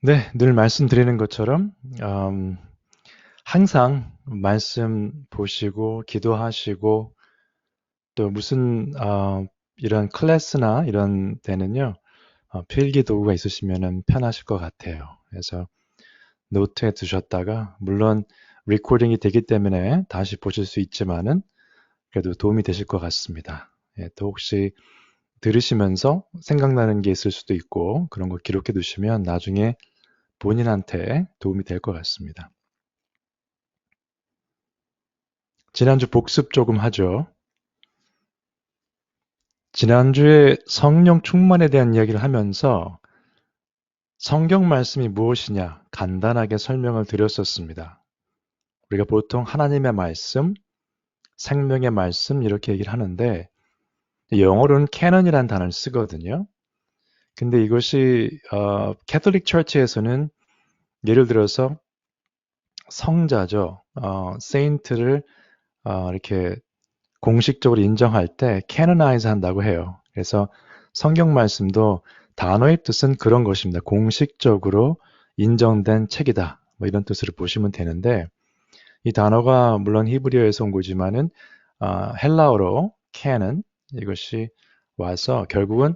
네, 늘 말씀드리는 것처럼 항상 말씀 보시고 기도하시고 또 무슨 이런 클래스나 이런 데는요 필기 도구가 있으시면 편하실 것 같아요. 그래서 노트에 두셨다가 물론 리코딩이 되기 때문에 다시 보실 수 있지만은 그래도 도움이 되실 것 같습니다. 예, 또 혹시 들으시면서 생각나는 게 있을 수도 있고 그런 거 기록해 두시면 나중에 본인한테 도움이 될 것 같습니다. 지난주 복습 조금 하죠. 지난주에 성령 충만에 대한 이야기를 하면서 성경 말씀이 무엇이냐 간단하게 설명을 드렸었습니다. 우리가 보통 하나님의 말씀, 생명의 말씀 이렇게 얘기를 하는데 영어로는 canon이라는 단어를 쓰거든요. 근데 이것이 캐톨릭 처치에서는 예를 들어서 성자죠. 세인트를 이렇게 공식적으로 인정할 때 canonize 한다고 해요. 그래서 성경 말씀도 단어의 뜻은 그런 것입니다. 공식적으로 인정된 책이다. 뭐 이런 뜻으로 보시면 되는데 이 단어가 물론 히브리어에서 온 거지만은 헬라어로 canon 이것이 와서 결국은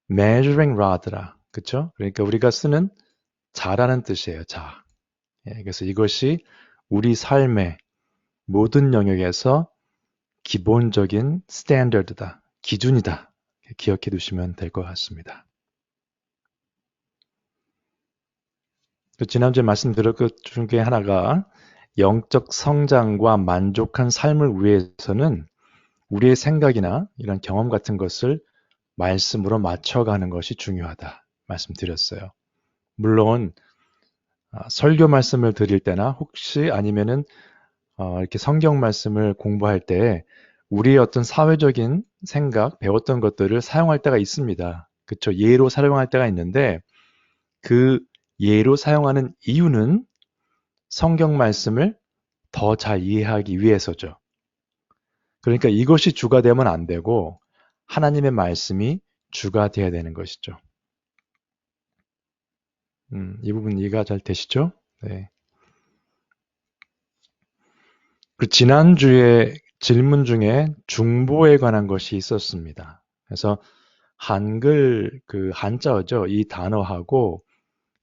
measuring rod라. 그렇죠? 그러니까 우리가 쓰는 자라는 뜻이에요. 자. 예, 그래서 이것이 우리 삶의 모든 영역에서 기본적인 스탠더드다, 기준이다. 기억해 두시면 될 것 같습니다. 또 지난주에 말씀드린 것 중에 하나가 영적 성장과 만족한 삶을 위해서는 우리의 생각이나 이런 경험 같은 것을 말씀으로 맞춰가는 것이 중요하다 말씀드렸어요. 물론 설교 말씀을 드릴 때나 혹시 아니면은 이렇게 성경 말씀을 공부할 때 우리의 어떤 사회적인 생각, 배웠던 것들을 사용할 때가 있습니다. 그쵸? 예로 사용할 때가 있는데 그 예로 사용하는 이유는 성경 말씀을 더 잘 이해하기 위해서죠. 그러니까 이것이 주가 되면 안 되고 하나님의 말씀이 주가 되어야 되는 것이죠. 이 부분 이해가 잘 되시죠? 네. 그 지난주에 질문 중에 중보에 관한 것이 있었습니다. 그래서 한글 그 한자어죠. 이 단어하고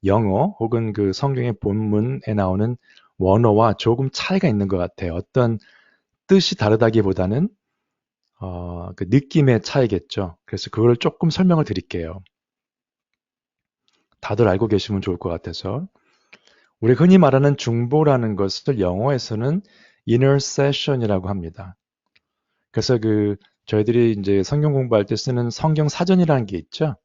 영어 혹은 그 성경의 본문에 나오는 원어와 조금 차이가 있는 것 같아요. 어떤 뜻이 다르다기보다는 그 느낌의 차이겠죠. 그래서 그걸 조금 설명을 드릴게요. 다들 알고 계시면 좋을 것 같아서. 우리 흔히 말하는 중보라는 것을 영어에서는 intercession이라고 합니다. 그래서 그 저희들이 이제 성경 공부할 때 쓰는 성경 사전이라는 게 있죠.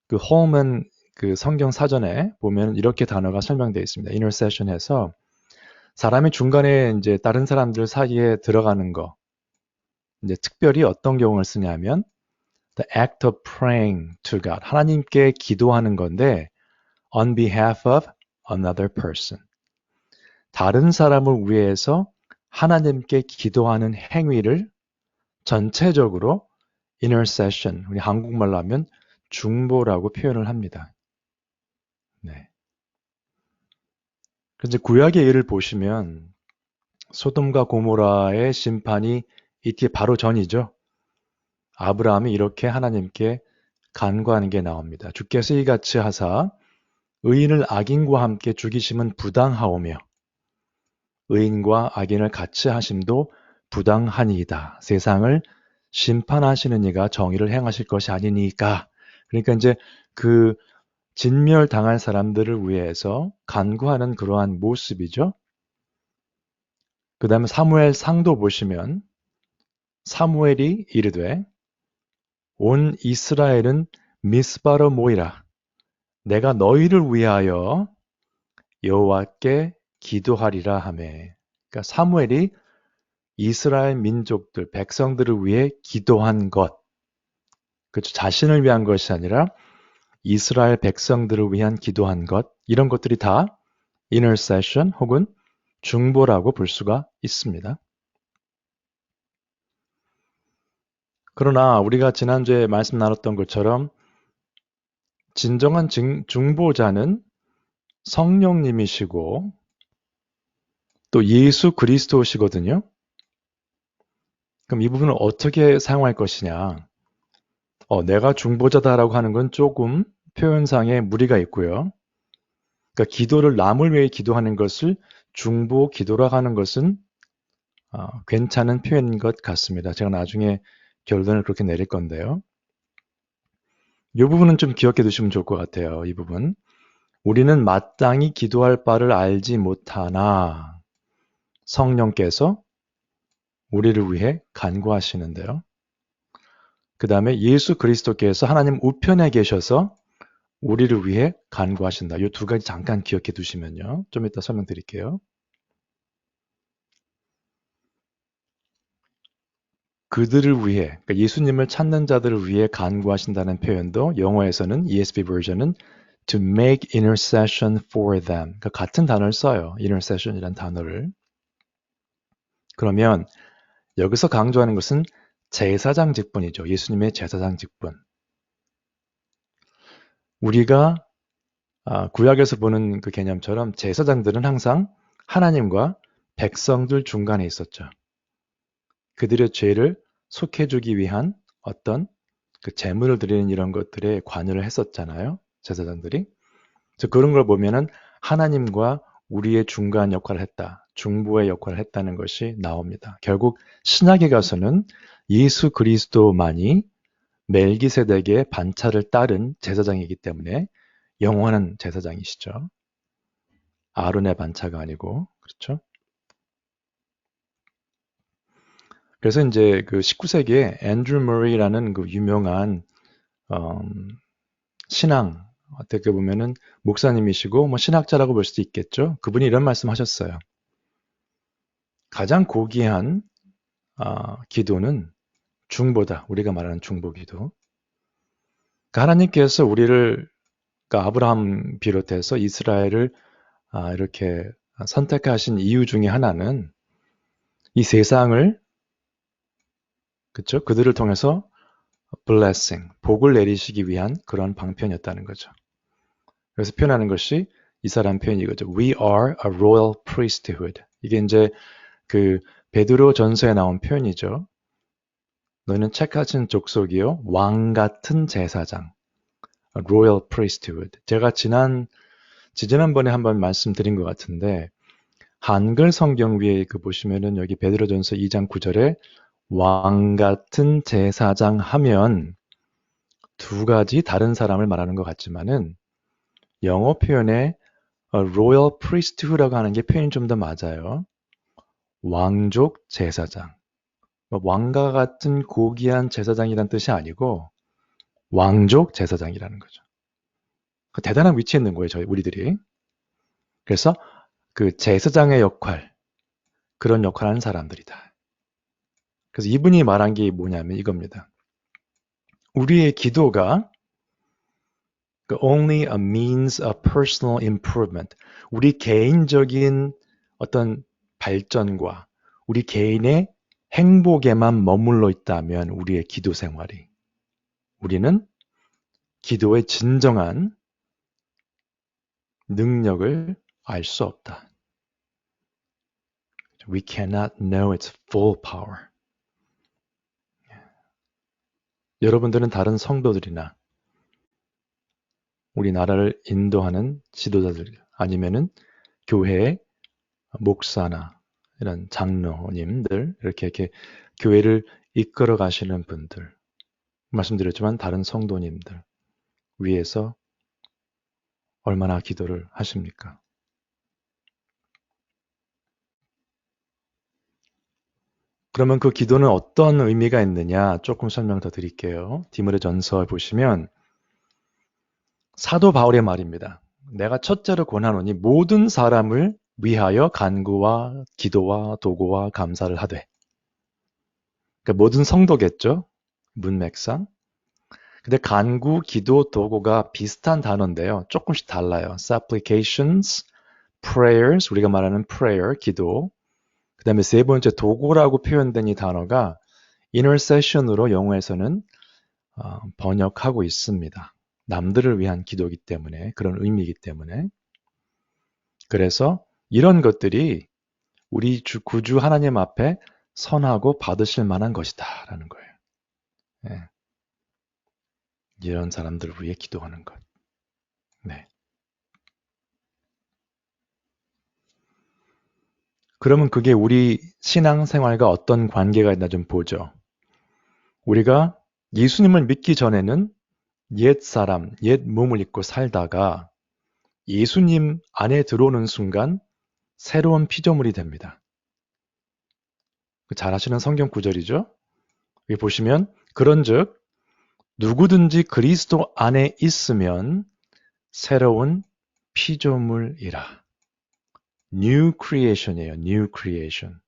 그 홈은 그 성경 사전에 보면 이렇게 단어가 설명되어 있습니다. intercession에서 사람이 중간에 이제 다른 사람들 사이에 들어가는 거, 이제 특별히 어떤 경우를 쓰냐면 the act of praying to God, 하나님께 기도하는 건데 on behalf of another person, 다른 사람을 위해서 하나님께 기도하는 행위를 전체적으로 intercession, 우리 한국말로 하면 중보라고 표현을 합니다. 네. 그래서 구약의 예를 보시면 소돔과 고모라의 심판이 이때 바로 전이죠. 아브라함이 이렇게 하나님께 간구하는 게 나옵니다. 주께서 이같이 하사 의인을 악인과 함께 죽이심은 부당하오며 의인과 악인을 같이 하심도 부당하니이다. 세상을 심판하시는 이가 정의를 행하실 것이 아니니까. 그러니까 이제 그 진멸당할 사람들을 위해서 간구하는 그러한 모습이죠. 그 다음에 사무엘 상도 보시면 사무엘이 이르되 온 이스라엘은 미스바로 모이라. 내가 너희를 위하여 여호와께 기도하리라 하매. 그러니까 사무엘이 이스라엘 민족들, 백성들을 위해 기도한 것. 그렇죠. 자신을 위한 것이 아니라 이스라엘 백성들을 위한 기도한 것. 이런 것들이 다 intercession 혹은 중보라고 볼 수가 있습니다. 그러나 우리가 지난주에 말씀 나눴던 것처럼 진정한 중보자는 성령님이시고 또 예수 그리스도시거든요. 그럼 이 부분을 어떻게 사용할 것이냐? 내가 중보자다라고 하는 건 조금 표현상에 무리가 있고요. 그러니까 기도를 남을 위해 기도하는 것을 중보 기도라고 하는 것은 괜찮은 표현인 것 같습니다. 제가 나중에 결론을 그렇게 내릴 건데요. 이 부분은 좀 기억해 두시면 좋을 것 같아요. 이 부분. 우리는 마땅히 기도할 바를 알지 못하나 성령께서 우리를 위해 간구하시는데요. 그 다음에 예수 그리스도께서 하나님 우편에 계셔서 우리를 위해 간구하신다. 이 두 가지 잠깐 기억해 두시면요. 좀 이따 설명드릴게요. 그들을 위해, 그러니까 예수님을 찾는 자들을 위해 간구하신다는 표현도 영어에서는 ESV 버전은 to make intercession for them. 그러니까 같은 단어를 써요. intercession이라는 단어를. 그러면 여기서 강조하는 것은 제사장 직분이죠. 예수님의 제사장 직분. 우리가 구약에서 보는 그 개념처럼 제사장들은 항상 하나님과 백성들 중간에 있었죠. 그들의 죄를 속해주기 위한 어떤 그 제물을 드리는 이런 것들에 관여를 했었잖아요. 제사장들이. 그래서 그런 걸 보면은 하나님과 우리의 중간 역할을 했다. 중보의 역할을 했다는 것이 나옵니다. 결국 신약에 가서는 예수 그리스도만이 멜기세덱의 반차를 따른 제사장이기 때문에 영원한 제사장이시죠. 아론의 반차가 아니고, 그렇죠? 그래서 이제 그 19세기에 앤드루 머리라는 그 유명한 신앙, 어떻게 보면은 목사님이시고 뭐 신학자라고 볼 수도 있겠죠. 그분이 이런 말씀하셨어요. 가장 고귀한 기도는 중보다. 우리가 말하는 중보기도. 그러니까 하나님께서 우리를, 그러니까 아브라함 비롯해서 이스라엘을 이렇게 선택하신 이유 중에 하나는 이 세상을, 그렇죠? 그들을 통해서 blessing, 복을 내리시기 위한 그런 방편이었다는 거죠. 그래서 표현하는 것이 이 사람 표현이 이거죠. We are a royal priesthood. 이게 이제 그 베드로 전서에 나온 표현이죠. 너희는 책하신 족속이요 왕 같은 제사장. A royal priesthood. 제가 지난번에 한번 말씀드린 것 같은데 한글 성경 위에 그 보시면은 여기 베드로전서 2장 9절에 왕 같은 제사장 하면 두 가지 다른 사람을 말하는 것 같지만은 영어 표현에 royal priesthood라고 하는 게 표현이 좀 더 맞아요. 왕족 제사장. 왕과 같은 고귀한 제사장이란 뜻이 아니고 왕족 제사장이라는 거죠. 대단한 위치에 있는 거예요, 우리들이. 그래서 그 제사장의 역할, 그런 역할을 하는 사람들이다. 그래서 이분이 말한 게 뭐냐면 이겁니다. 우리의 기도가 only a means of personal improvement. 우리 개인적인 어떤 발전과 우리 개인의 행복에만 머물러 있다면 우리의 기도 생활이 우리는 기도의 진정한 능력을 알 수 없다. We cannot know its full power. 여러분들은 다른 성도들이나 우리나라를 인도하는 지도자들 아니면은 교회의 목사나 이런 장로님들 이렇게 교회를 이끌어 가시는 분들 말씀드렸지만 다른 성도님들 위해서 얼마나 기도를 하십니까? 그러면 그 기도는 어떤 의미가 있느냐 조금 설명 더 드릴게요. 디모데전서 보시면 사도 바울의 말입니다. 내가 첫째로 권하노니 모든 사람을 위하여 간구와 기도와 도구와 감사를 하되. 그러니까 모든 성도겠죠. 문맥상. 근데 간구, 기도, 도구가 비슷한 단어인데요. 조금씩 달라요. supplications, prayers, 우리가 말하는 prayer, 기도. 그 다음에 세 번째 도구라고 표현된 이 단어가 intercession으로 영어에서는 번역하고 있습니다. 남들을 위한 기도이기 때문에, 그런 의미이기 때문에. 그래서 이런 것들이 우리 구주 하나님 앞에 선하고 받으실 만한 것이다 라는 거예요. 네. 이런 사람들을 위해 기도하는 것. 네. 그러면 그게 우리 신앙생활과 어떤 관계가 있나 좀 보죠. 우리가 예수님을 믿기 전에는 옛 사람, 옛 몸을 입고 살다가 예수님 안에 들어오는 순간 새로운 피조물이 됩니다. 잘 아시는 성경 구절이죠. 여기 보시면 그런즉 누구든지 그리스도 안에 있으면 새로운 피조물이라. New creation이에요. New creation.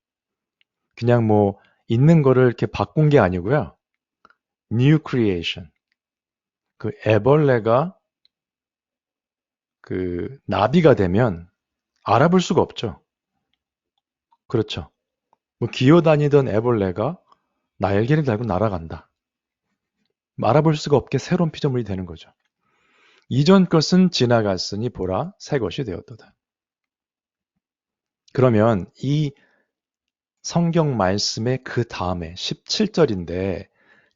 그냥 뭐 있는 거를 이렇게 바꾼 게 아니고요. New creation. 그 애벌레가 그 나비가 되면 알아볼 수가 없죠. 그렇죠. 뭐 기어다니던 애벌레가 날개를 달고 날아간다. 알아볼 수가 없게 새로운 피조물이 되는 거죠. 이전 것은 지나갔으니 보라 새 것이 되었도다. 그러면 이 성경 말씀의 그 다음에 17절인데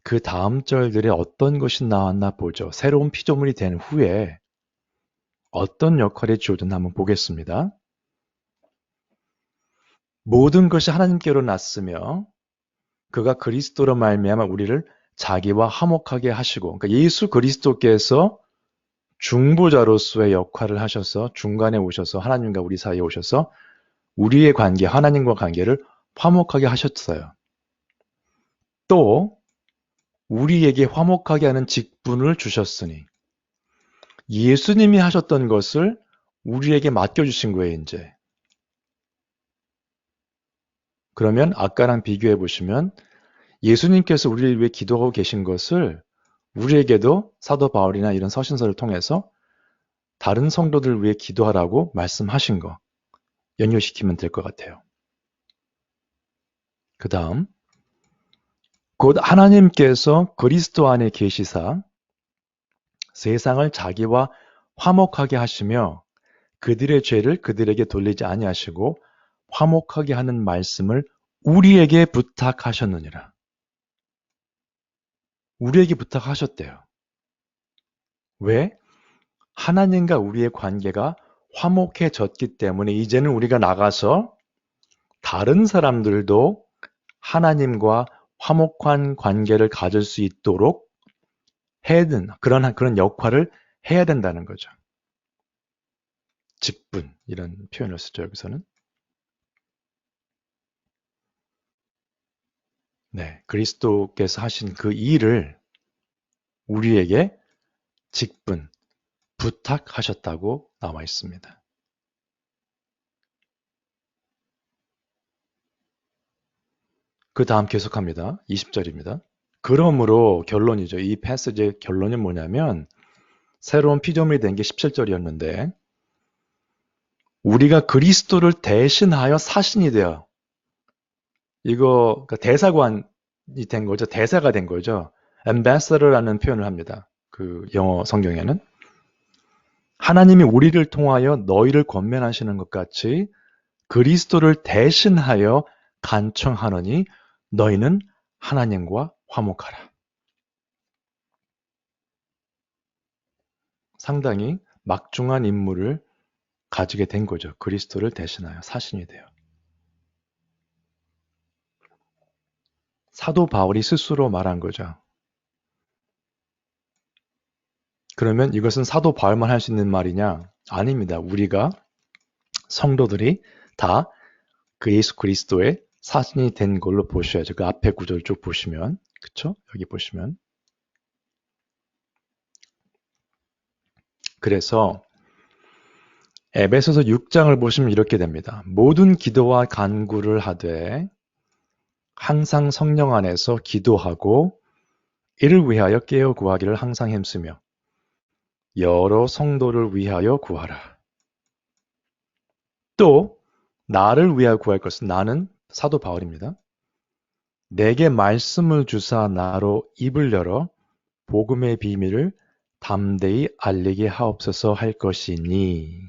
그 다음 절들에 어떤 것이 나왔나 보죠. 새로운 피조물이 된 후에 어떤 역할이 주어졌나 한번 보겠습니다. 모든 것이 하나님께로 났으며 그가 그리스도로 말미암아 우리를 자기와 화목하게 하시고, 그러니까 예수 그리스도께서 중보자로서의 역할을 하셔서 중간에 오셔서 하나님과 우리 사이에 오셔서 우리의 관계, 하나님과 관계를 화목하게 하셨어요. 또 우리에게 화목하게 하는 직분을 주셨으니 예수님이 하셨던 것을 우리에게 맡겨주신 거예요, 이제. 그러면 아까랑 비교해 보시면 예수님께서 우리를 위해 기도하고 계신 것을 우리에게도 사도 바울이나 이런 서신서를 통해서 다른 성도들을 위해 기도하라고 말씀하신 거 연결시키면 될 것 같아요. 그 다음 곧 하나님께서 그리스도 안에 계시사 세상을 자기와 화목하게 하시며 그들의 죄를 그들에게 돌리지 아니하시고 화목하게 하는 말씀을 우리에게 부탁하셨느니라. 우리에게 부탁하셨대요. 왜? 하나님과 우리의 관계가 화목해졌기 때문에 이제는 우리가 나가서 다른 사람들도 하나님과 화목한 관계를 가질 수 있도록 해야 되는 그런 역할을 해야 된다는 거죠. 직분 이런 표현을 쓰죠 여기서는. 네, 그리스도께서 하신 그 일을 우리에게 직분, 부탁하셨다고 나와 있습니다. 그 다음 계속합니다. 20절입니다. 그러므로 결론이죠. 이 패스지의 결론이 뭐냐면 새로운 피조물이 된 게 17절이었는데 우리가 그리스도를 대신하여 사신이 되어 이거 그러니까 대사관이 된 거죠. 대사가 된 거죠. ambassador라는 표현을 합니다. 그 영어 성경에는 하나님이 우리를 통하여 너희를 권면하시는 것 같이 그리스도를 대신하여 간청하느니 너희는 하나님과 화목하라. 상당히 막중한 임무를 가지게 된 거죠. 그리스도를 대신하여 사신이 되어. 사도 바울이 스스로 말한 거죠. 그러면 이것은 사도 바울만 할 수 있는 말이냐? 아닙니다. 우리가 성도들이 다 그 예수 그리스도의 사신이 된 걸로 보셔야죠. 그 앞에 구절 쭉 보시면, 그쵸? 여기 보시면. 그래서 에베소서 6장을 보시면 이렇게 됩니다. 모든 기도와 간구를 하되 항상 성령 안에서 기도하고 이를 위하여 깨어 구하기를 항상 힘쓰며 여러 성도를 위하여 구하라. 또 나를 위하여 구할 것은 나는 사도 바울입니다. 내게 말씀을 주사 나로 입을 열어 복음의 비밀을 담대히 알리게 하옵소서 할 것이니.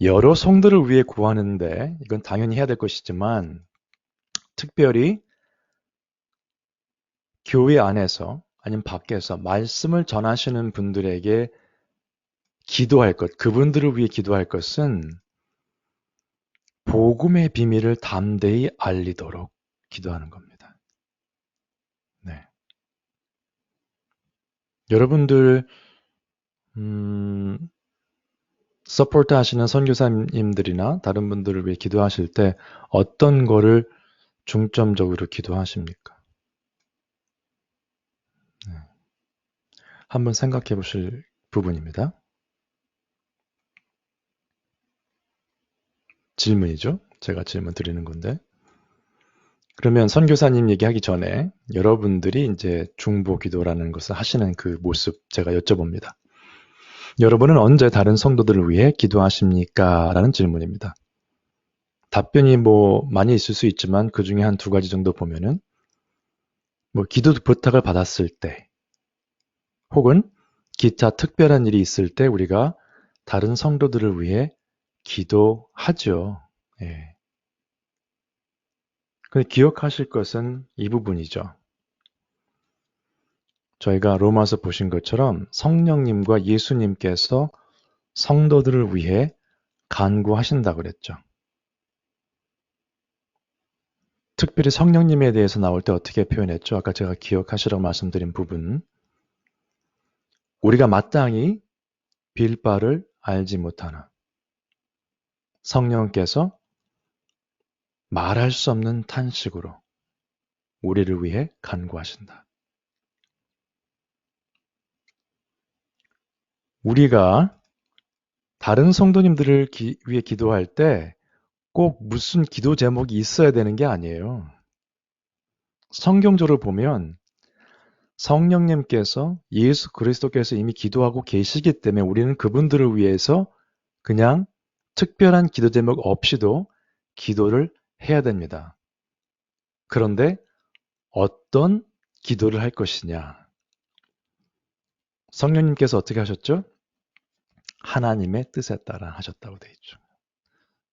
여러 성도를 위해 구하는데 이건 당연히 해야 될 것이지만 특별히 교회 안에서 아니면 밖에서 말씀을 전하시는 분들에게 기도할 것, 그분들을 위해 기도할 것은 복음의 비밀을 담대히 알리도록 기도하는 겁니다. 네. 여러분들 서포트 하시는 선교사님들이나 다른 분들을 위해 기도하실 때 어떤 거를 중점적으로 기도하십니까? 네. 한번 생각해 보실 부분입니다. 질문이죠. 제가 질문 드리는 건데. 그러면 선교사님 얘기하기 전에 여러분들이 이제 중보 기도라는 것을 하시는 그 모습 제가 여쭤봅니다. 여러분은 언제 다른 성도들을 위해 기도하십니까? 라는 질문입니다. 답변이 뭐 많이 있을 수 있지만 그 중에 한 두 가지 정도 보면은 뭐 기도 부탁을 받았을 때 혹은 기타 특별한 일이 있을 때 우리가 다른 성도들을 위해 기도하죠. 예. 근데 기억하실 것은 이 부분이죠. 저희가 로마서 보신 것처럼 성령님과 예수님께서 성도들을 위해 간구하신다고 그랬죠. 특별히 성령님에 대해서 나올 때 어떻게 표현했죠? 아까 제가 기억하시라고 말씀드린 부분. 우리가 마땅히 빌 바를 알지 못하나 성령께서 말할 수 없는 탄식으로 우리를 위해 간구하신다. 우리가 다른 성도님들을 위해 기도할 때 꼭 무슨 기도 제목이 있어야 되는 게 아니에요. 성경적으로 보면 성령님께서 예수 그리스도께서 이미 기도하고 계시기 때문에 우리는 그분들을 위해서 그냥 특별한 기도 제목 없이도 기도를 해야 됩니다. 그런데 어떤 기도를 할 것이냐? 성령님께서 어떻게 하셨죠? 하나님의 뜻에 따라 하셨다고 되어 있죠.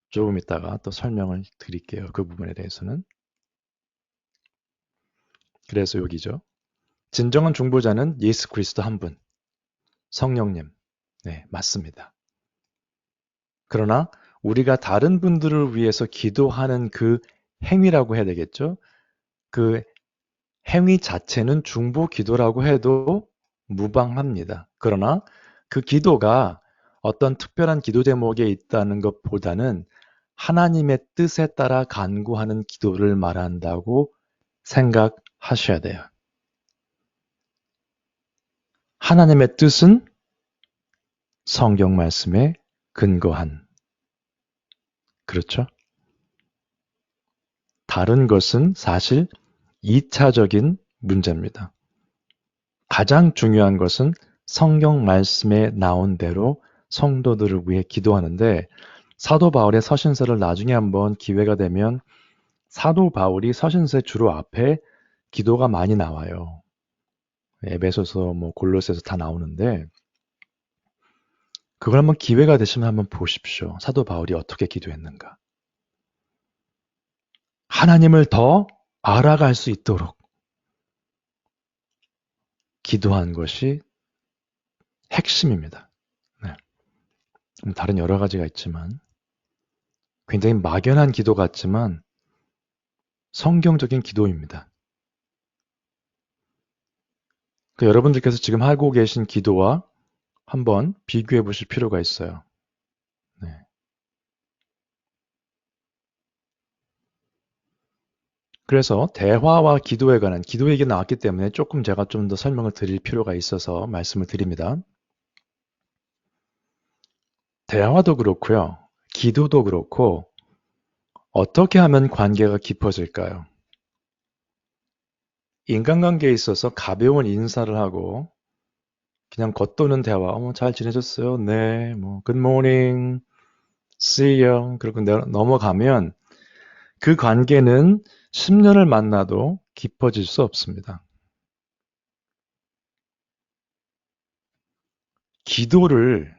조금 이따가 또 설명을 드릴게요. 그 부분에 대해서는. 그래서 여기죠. 진정한 중보자는 예수 그리스도 한 분, 성령님. 네, 맞습니다. 그러나 우리가 다른 분들을 위해서 기도하는 그 행위라고 해야 되겠죠? 그 행위 자체는 중보 기도라고 해도 무방합니다. 그러나 그 기도가 어떤 특별한 기도 제목에 있다는 것보다는 하나님의 뜻에 따라 간구하는 기도를 말한다고 생각하셔야 돼요. 하나님의 뜻은 성경 말씀에 근거한. 그렇죠? 다른 것은 사실 2차적인 문제입니다. 가장 중요한 것은 성경 말씀에 나온 대로 성도들을 위해 기도하는데 사도 바울의 서신서를 나중에 한번 기회가 되면 사도 바울이 서신서의 주로 앞에 기도가 많이 나와요. 에베소서, 뭐 골로새서 다 나오는데 그걸 한번 기회가 되시면 한번 보십시오. 사도 바울이 어떻게 기도했는가. 하나님을 더 알아갈 수 있도록 기도한 것이 핵심입니다. 네. 다른 여러 가지가 있지만 굉장히 막연한 기도 같지만 성경적인 기도입니다. 여러분들께서 지금 하고 계신 기도와 한번 비교해 보실 필요가 있어요. 네. 그래서 대화와 기도에 관한 기도 얘기가 나왔기 때문에 조금 제가 좀 더 설명을 드릴 필요가 있어서 말씀을 드립니다. 대화도 그렇고요. 기도도 그렇고 어떻게 하면 관계가 깊어질까요? 인간관계에 있어서 가벼운 인사를 하고 그냥 겉도는 대화, 잘 지내셨어요? 네, 뭐 good morning, see you. 그리고 넘어가면 그 관계는 10년을 만나도 깊어질 수 없습니다. 기도를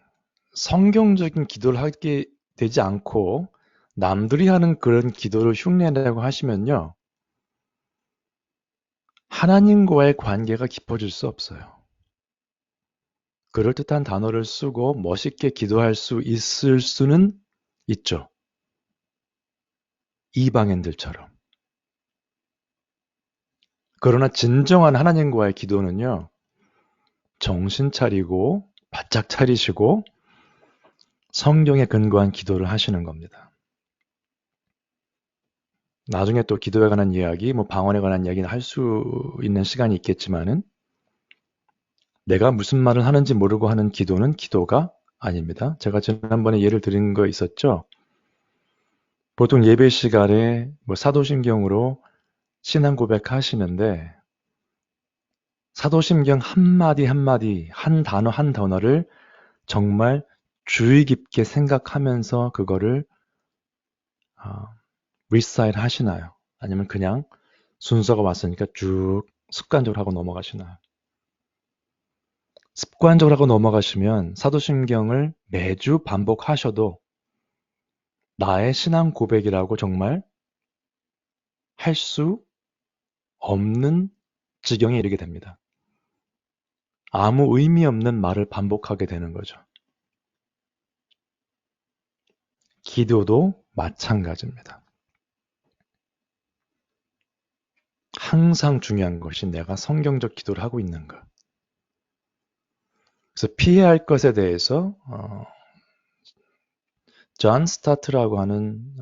성경적인 기도를 하게 되지 않고 남들이 하는 그런 기도를 흉내내라고 하시면요. 하나님과의 관계가 깊어질 수 없어요. 그럴듯한 단어를 쓰고 멋있게 기도할 수 있을 수는 있죠. 이방인들처럼. 그러나 진정한 하나님과의 기도는요. 정신 차리고 바짝 차리시고 성경에 근거한 기도를 하시는 겁니다. 나중에 또 기도에 관한 이야기, 방언에 관한 이야기는 할 수 있는 시간이 있겠지만은 내가 무슨 말을 하는지 모르고 하는 기도는 기도가 아닙니다. 제가 지난번에 예를 드린 거 있었죠? 보통 예배 시간에 사도신경으로 신앙 고백하시는데 사도신경 한마디 한마디, 한 단어 한 단어를 정말 주의 깊게 생각하면서 그거를 리사이트 하시나요? 아니면 그냥 순서가 왔으니까 쭉 습관적으로 하고 넘어가시나요? 습관적으로 하고 넘어가시면 사도신경을 매주 반복하셔도 나의 신앙 고백이라고 정말 할 수 없는 지경에 이르게 됩니다. 아무 의미 없는 말을 반복하게 되는 거죠. 기도도 마찬가지입니다. 항상 중요한 것이 내가 성경적 기도를 하고 있는가. 그래서 피해야 할 것에 대해서 존 스타트라고 하는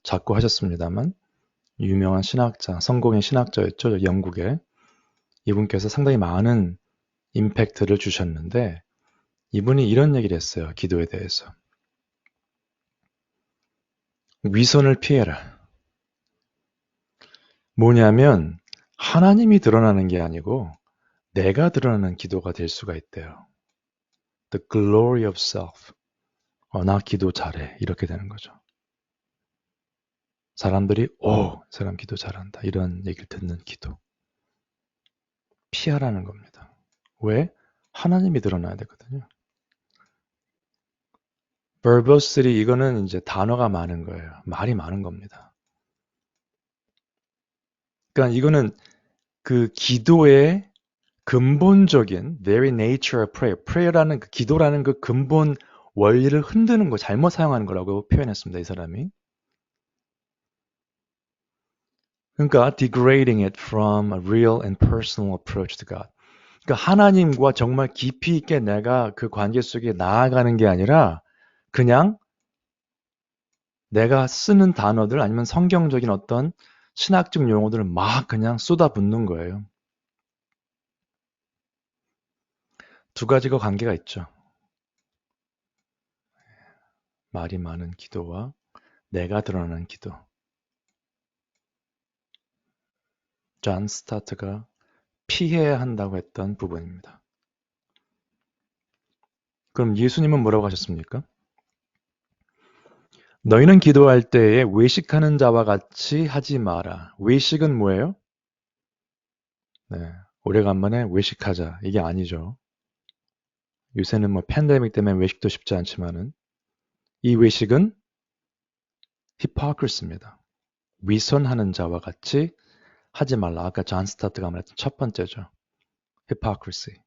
작고 하셨습니다만 유명한 신학자, 성공의 신학자였죠. 영국에. 이분께서 상당히 많은 임팩트를 주셨는데 이분이 이런 얘기를 했어요. 기도에 대해서. 위선을 피해라. 뭐냐면 하나님이 드러나는 게 아니고 내가 드러나는 기도가 될 수가 있대요. The glory of self. 나 기도 잘해. 이렇게 되는 거죠. 사람들이 사람 기도 잘한다. 이런 얘기를 듣는 기도. 피하라는 겁니다. 왜? 하나님이 드러나야 되거든요. verbosity 이거는 이제 단어가 많은 거예요. 말이 많은 겁니다. 그러니까 이거는 그 기도의 근본적인 very nature of prayer, prayer라는 그 기도라는 그 근본 원리를 흔드는 거, 잘못 사용하는 거라고 표현했습니다. 이 사람이. 그러니까 degrading it from a real and personal approach to God. 그러니까 하나님과 정말 깊이 있게 내가 그 관계 속에 나아가는 게 아니라 그냥 내가 쓰는 단어들 아니면 성경적인 어떤 신학적 용어들을 막 그냥 쏟아붓는 거예요. 두 가지가 관계가 있죠. 말이 많은 기도와 내가 드러나는 기도. 존 스타트가 피해야 한다고 했던 부분입니다. 그럼 예수님은 뭐라고 하셨습니까? 너희는 기도할 때에 외식하는 자와 같이 하지 마라. 외식은 뭐예요? 네, 오래간만에 외식하자. 이게 아니죠. 요새는 팬데믹 때문에 외식도 쉽지 않지만은 이 외식은 히포크리스입니다. 위선하는 자와 같이 하지 말라. 아까 존 스타트가 말했던 첫 번째죠. hypocrisy.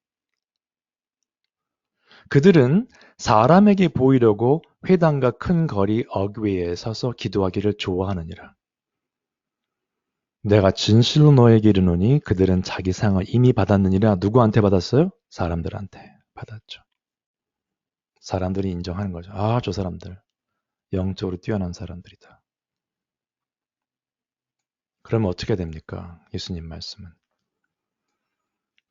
그들은 사람에게 보이려고 회당과 큰 거리 어귀에 서서 기도하기를 좋아하느니라. 내가 진실로 너에게 이르노니 그들은 자기 상을 이미 받았느니라. 누구한테 받았어요? 사람들한테 받았죠. 사람들이 인정하는 거죠. 저 사람들 영적으로 뛰어난 사람들이다. 그러면 어떻게 됩니까? 예수님 말씀은.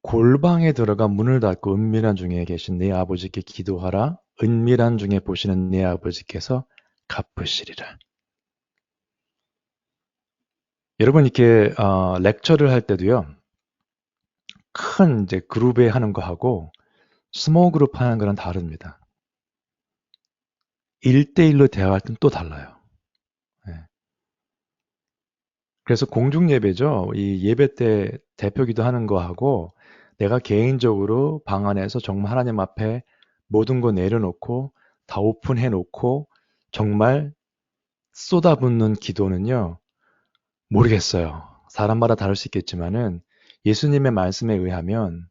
골방에 들어가 문을 닫고 은밀한 중에 계신 네 아버지께 기도하라. 은밀한 중에 보시는 네 아버지께서 갚으시리라. 여러분 이렇게 렉처를 할 때도요. 큰 이제 그룹에 하는 거하고 스몰 그룹 하는 거랑 다릅니다. 1대1로 대화할 땐 또 달라요. 네. 그래서 공중 예배죠. 이 예배 때 대표 기도하는 거하고 내가 개인적으로 방 안에서 정말 하나님 앞에 모든 거 내려놓고 다 오픈해 놓고 정말 쏟아붓는 기도는요. 모르겠어요. 사람마다 다를 수 있겠지만은 예수님의 말씀에 의하면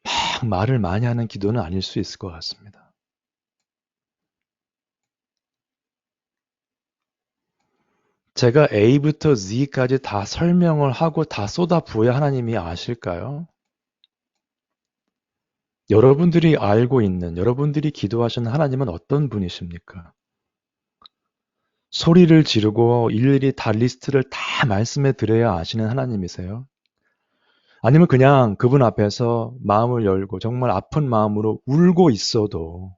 막 말을 많이 하는 기도는 아닐 수 있을 것 같습니다. 제가 A부터 Z까지 다 설명을 하고 다 쏟아부어야 하나님이 아실까요? 여러분들이 알고 있는, 여러분들이 기도하시는 하나님은 어떤 분이십니까? 소리를 지르고 일일이 다 리스트를 다 말씀해 드려야 아시는 하나님이세요? 아니면 그냥 그분 앞에서 마음을 열고 정말 아픈 마음으로 울고 있어도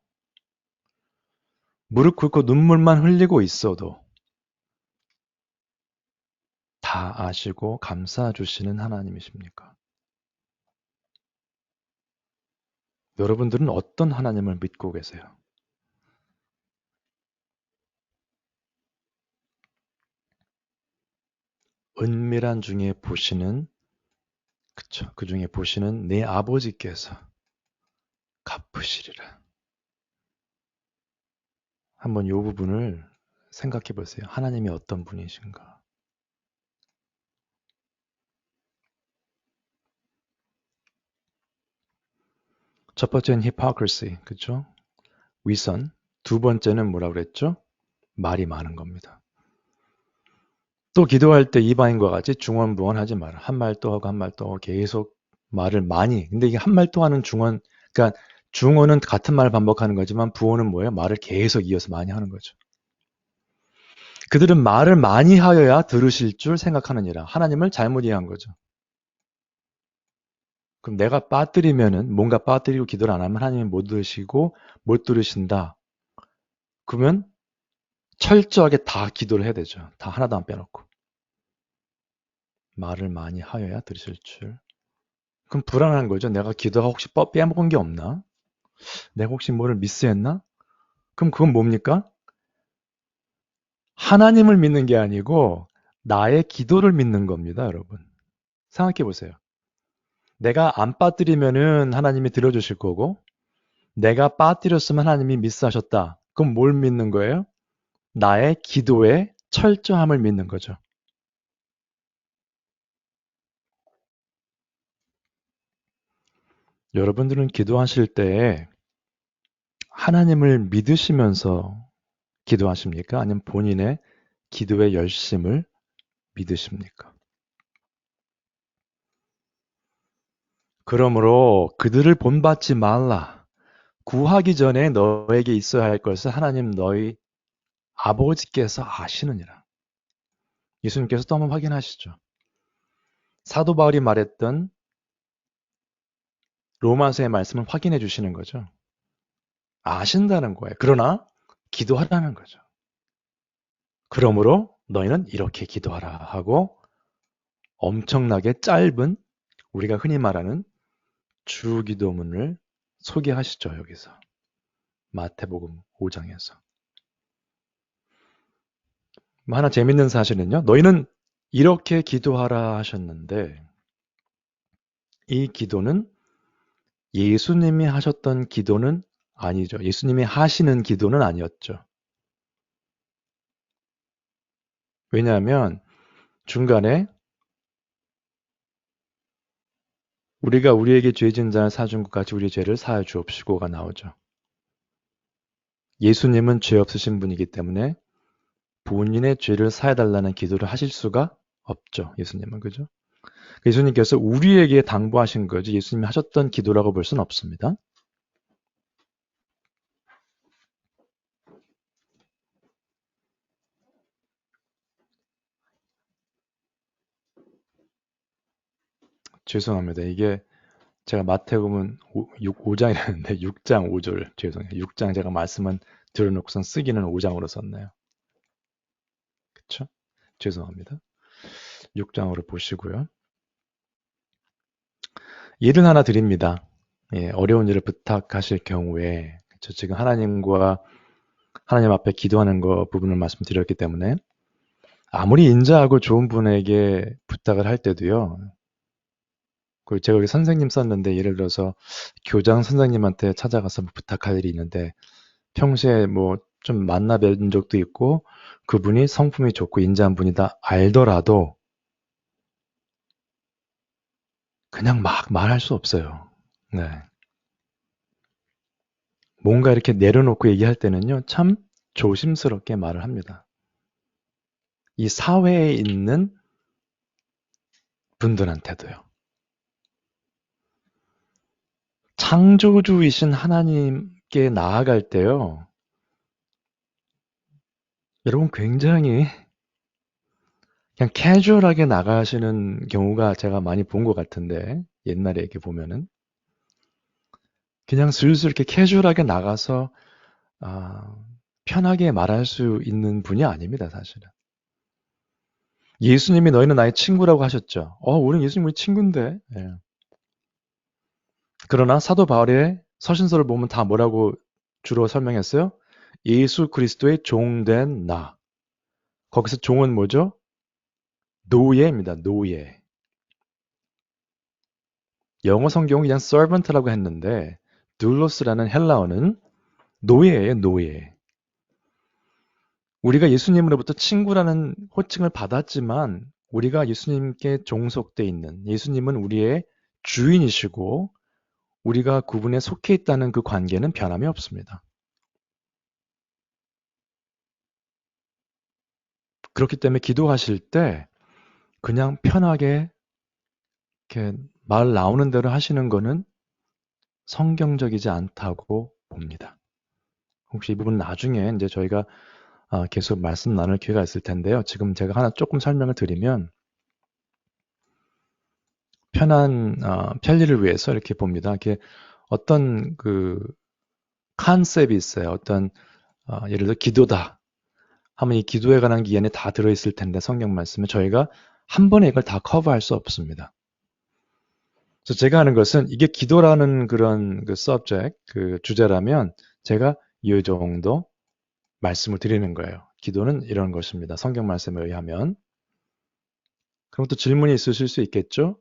무릎 꿇고 눈물만 흘리고 있어도 다 아시고 감싸 주시는 하나님이십니까? 여러분들은 어떤 하나님을 믿고 계세요? 은밀한 중에 보시는, 그쵸, 그 중에 보시는 내 아버지께서 갚으시리라. 한번 이 부분을 생각해 보세요. 하나님이 어떤 분이신가? 첫 번째는 hypocrisy, 그쵸? 위선. 두 번째는 뭐라 그랬죠? 말이 많은 겁니다. 또 기도할 때 이방인과 같이 중언부언하지 마라. 한 말 또 하고 한 말 또 하고 계속 말을 많이. 근데 이게 한 말 또 하는 중언, 그러니까 중언은 같은 말 반복하는 거지만 부언은 뭐예요? 말을 계속 이어서 많이 하는 거죠. 그들은 말을 많이 하여야 들으실 줄 생각하느니라. 하나님을 잘못 이해한 거죠. 그럼 내가 빠뜨리면은 뭔가 빠뜨리고 기도를 안 하면 하나님이 못 들으시고 못 들으신다. 그러면 철저하게 다 기도를 해야 되죠. 다 하나도 안 빼놓고. 말을 많이 하여야 들으실 줄. 그럼 불안한 거죠. 내가 기도가 혹시 빼먹은 게 없나? 내가 혹시 뭐를 미스했나? 그럼 그건 뭡니까? 하나님을 믿는 게 아니고 나의 기도를 믿는 겁니다, 여러분. 생각해 보세요. 내가 안 빠뜨리면은 하나님이 들어주실 거고, 내가 빠뜨렸으면 하나님이 미스하셨다. 그럼 뭘 믿는 거예요? 나의 기도의 철저함을 믿는 거죠. 여러분들은 기도하실 때 하나님을 믿으시면서 기도하십니까? 아니면 본인의 기도의 열심을 믿으십니까? 그러므로 그들을 본받지 말라. 구하기 전에 너에게 있어야 할 것을 하나님 너희 아버지께서 아시느니라. 예수님께서 또 한번 확인하시죠. 사도 바울이 말했던 로마서의 말씀을 확인해 주시는 거죠. 아신다는 거예요. 그러나 기도하라는 거죠. 그러므로 너희는 이렇게 기도하라 하고 엄청나게 짧은 우리가 흔히 말하는 주기도문을 소개하시죠. 여기서 마태복음 5장에서. 하나 재밌는 사실은요. 너희는 이렇게 기도하라 하셨는데 이 기도는 예수님이 하셨던 기도는 아니죠. 예수님이 하시는 기도는 아니었죠. 왜냐하면 중간에 우리가 우리에게 죄 지은 자를 사준 것 같이 우리의 죄를 사하여 주옵시고가 나오죠. 예수님은 죄 없으신 분이기 때문에 본인의 죄를 사해달라는 기도를 하실 수가 없죠. 예수님은. 그죠? 예수님께서 우리에게 당부하신 거지 예수님이 하셨던 기도라고 볼 수는 없습니다. 죄송합니다. 이게 제가 마태복음 5장이라는데 6장 5절 죄송해요. 6장 제가 말씀은 들어놓고선 쓰기는 5장으로 썼네요. 그쵸? 죄송합니다. 6장으로 보시고요. 예를 하나 드립니다. 예, 어려운 일을 부탁하실 경우에 그쵸? 지금 하나님 앞에 기도하는 거 부분을 말씀드렸기 때문에 아무리 인자하고 좋은 분에게 부탁을 할 때도요. 제가 여기 선생님 썼는데 예를 들어서 교장 선생님한테 찾아가서 뭐 부탁할 일이 있는데 평소에 뭐 좀 만나 뵌 적도 있고 그분이 성품이 좋고 인자한 분이다 알더라도 그냥 막 말할 수 없어요. 네. 뭔가 이렇게 내려놓고 얘기할 때는요, 참 조심스럽게 말을 합니다. 이 사회에 있는 분들한테도요. 창조주이신 하나님께 나아갈 때요, 여러분 굉장히 그냥 캐주얼하게 나가시는 경우가 제가 많이 본 것 같은데, 옛날에 이렇게 보면은. 그냥 슬슬 이렇게 캐주얼하게 나가서, 아, 편하게 말할 수 있는 분이 아닙니다, 사실은. 예수님이 너희는 나의 친구라고 하셨죠. 우리는 예수님 우리 친구인데. 예. 그러나 사도 바울의 서신서를 보면 다 뭐라고 주로 설명했어요? 예수 그리스도의 종된 나. 거기서 종은 뭐죠? 노예입니다. 노예. 영어 성경은 그냥 servant라고 했는데 doulos라는 헬라어는 노예예요. 노예. 우리가 예수님으로부터 친구라는 호칭을 받았지만 우리가 예수님께 종속돼 있는 예수님은 우리의 주인이시고 우리가 그분에 속해 있다는 그 관계는 변함이 없습니다. 그렇기 때문에 기도하실 때 그냥 편하게 이렇게 말 나오는 대로 하시는 거는 성경적이지 않다고 봅니다. 혹시 이 부분 나중에 이제 저희가 계속 말씀 나눌 기회가 있을 텐데요. 지금 제가 하나 조금 설명을 드리면 편리를 위해서 이렇게 봅니다. 이렇게 어떤 그 컨셉이 있어요. 어떤 예를 들어 기도다 하면 이 기도에 관한 게 이 안에 다 들어있을 텐데 성경 말씀에 저희가 한 번에 이걸 다 커버할 수 없습니다. 그래서 제가 하는 것은 이게 기도라는 그런 그 subject, 그 주제라면 제가 이 정도 말씀을 드리는 거예요. 기도는 이런 것입니다. 성경 말씀에 의하면. 그럼 또 질문이 있으실 수 있겠죠?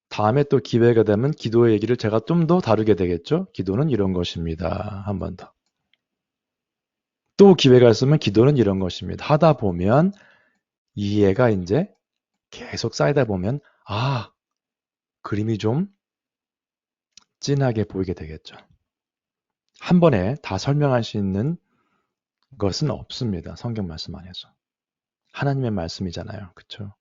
다음에 또 기회가 되면 기도의 얘기를 제가 좀 더 다루게 되겠죠? 기도는 이런 것입니다. 한 번 더. 또 기회가 있으면 기도는 이런 것입니다. 하다 보면 이해가 이제 계속 쌓이다 보면 그림이 좀 진하게 보이게 되겠죠. 한 번에 다 설명할 수 있는 것은 없습니다. 성경 말씀 안에서. 하나님의 말씀이잖아요. 그렇죠?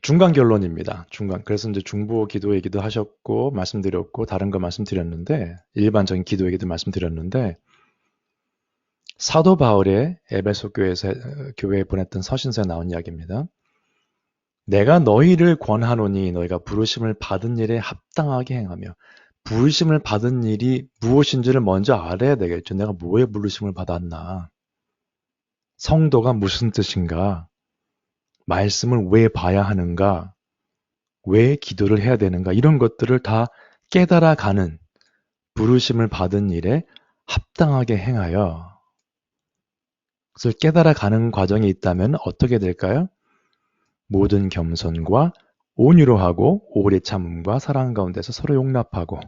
중간 결론입니다. 그래서 이제 중보 기도 얘기도 하셨고 말씀드렸고 다른 거 말씀드렸는데 일반적인 기도 얘기도 말씀드렸는데 사도 바울의 에베소 교회에 보냈던 서신서에 나온 이야기입니다. 내가 너희를 권하노니 너희가 부르심을 받은 일에 합당하게 행하며 부르심을 받은 일이 무엇인지를 먼저 알아야 되겠죠. 내가 뭐에 부르심을 받았나? 성도가 무슨 뜻인가? 말씀을 왜 봐야 하는가? 왜 기도를 해야 되는가? 이런 것들을 다 깨달아가는 부르심을 받은 일에 합당하게 행하여 그것을 깨달아가는 과정이 있다면 어떻게 될까요? 모든 겸손과 온유로 하고 오래 참음과 사랑 가운데서 서로 용납하고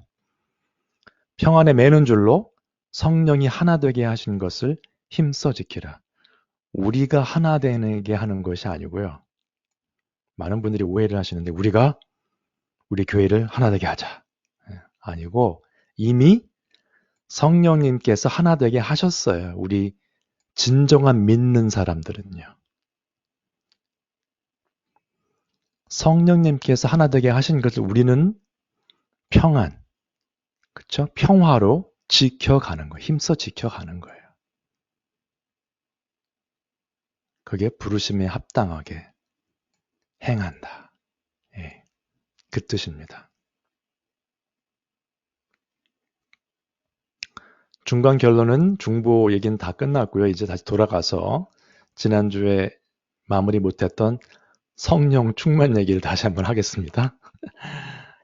평안에 매는 줄로 성령이 하나 되게 하신 것을 힘써 지키라. 우리가 하나 되게 하는 것이 아니고요. 많은 분들이 오해를 하시는데 우리가 우리 교회를 하나 되게 하자. 아니고 이미 성령님께서 하나 되게 하셨어요. 우리 진정한 믿는 사람들은요. 성령님께서 하나 되게 하신 것을 우리는 평안, 그렇죠? 평화로 지켜가는 거예요. 힘써 지켜가는 거예요. 그게 부르심에 합당하게 행한다. 예, 그 뜻입니다. 중간 결론은 중보 얘기는 다 끝났고요. 이제 다시 돌아가서 지난주에 마무리 못했던 성령 충만 얘기를 다시 한번 하겠습니다.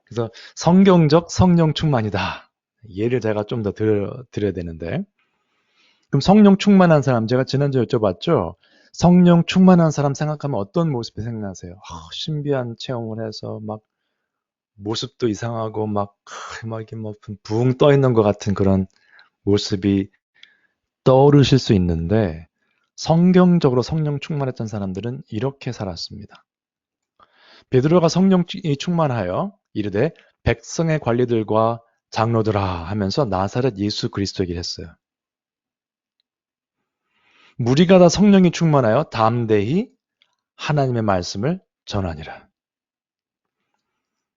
그래서 성경적 성령 충만이다. 예를 제가 좀 더 드려야 되는데 그럼 성령 충만한 사람 제가 지난주에 여쭤봤죠. 성령 충만한 사람 생각하면 어떤 모습이 생각나세요? 신비한 체험을 해서 막 모습도 이상하고 막 이렇게 붕 떠 있는 것 같은 그런 모습이 떠오르실 수 있는데 성경적으로 성령 충만했던 사람들은 이렇게 살았습니다. 베드로가 성령이 충만하여 이르되 백성의 관리들과 장로들아 하면서 나사렛 예수 그리스도 얘기를 했어요. 무리가 다 성령이 충만하여 담대히 하나님의 말씀을 전하니라.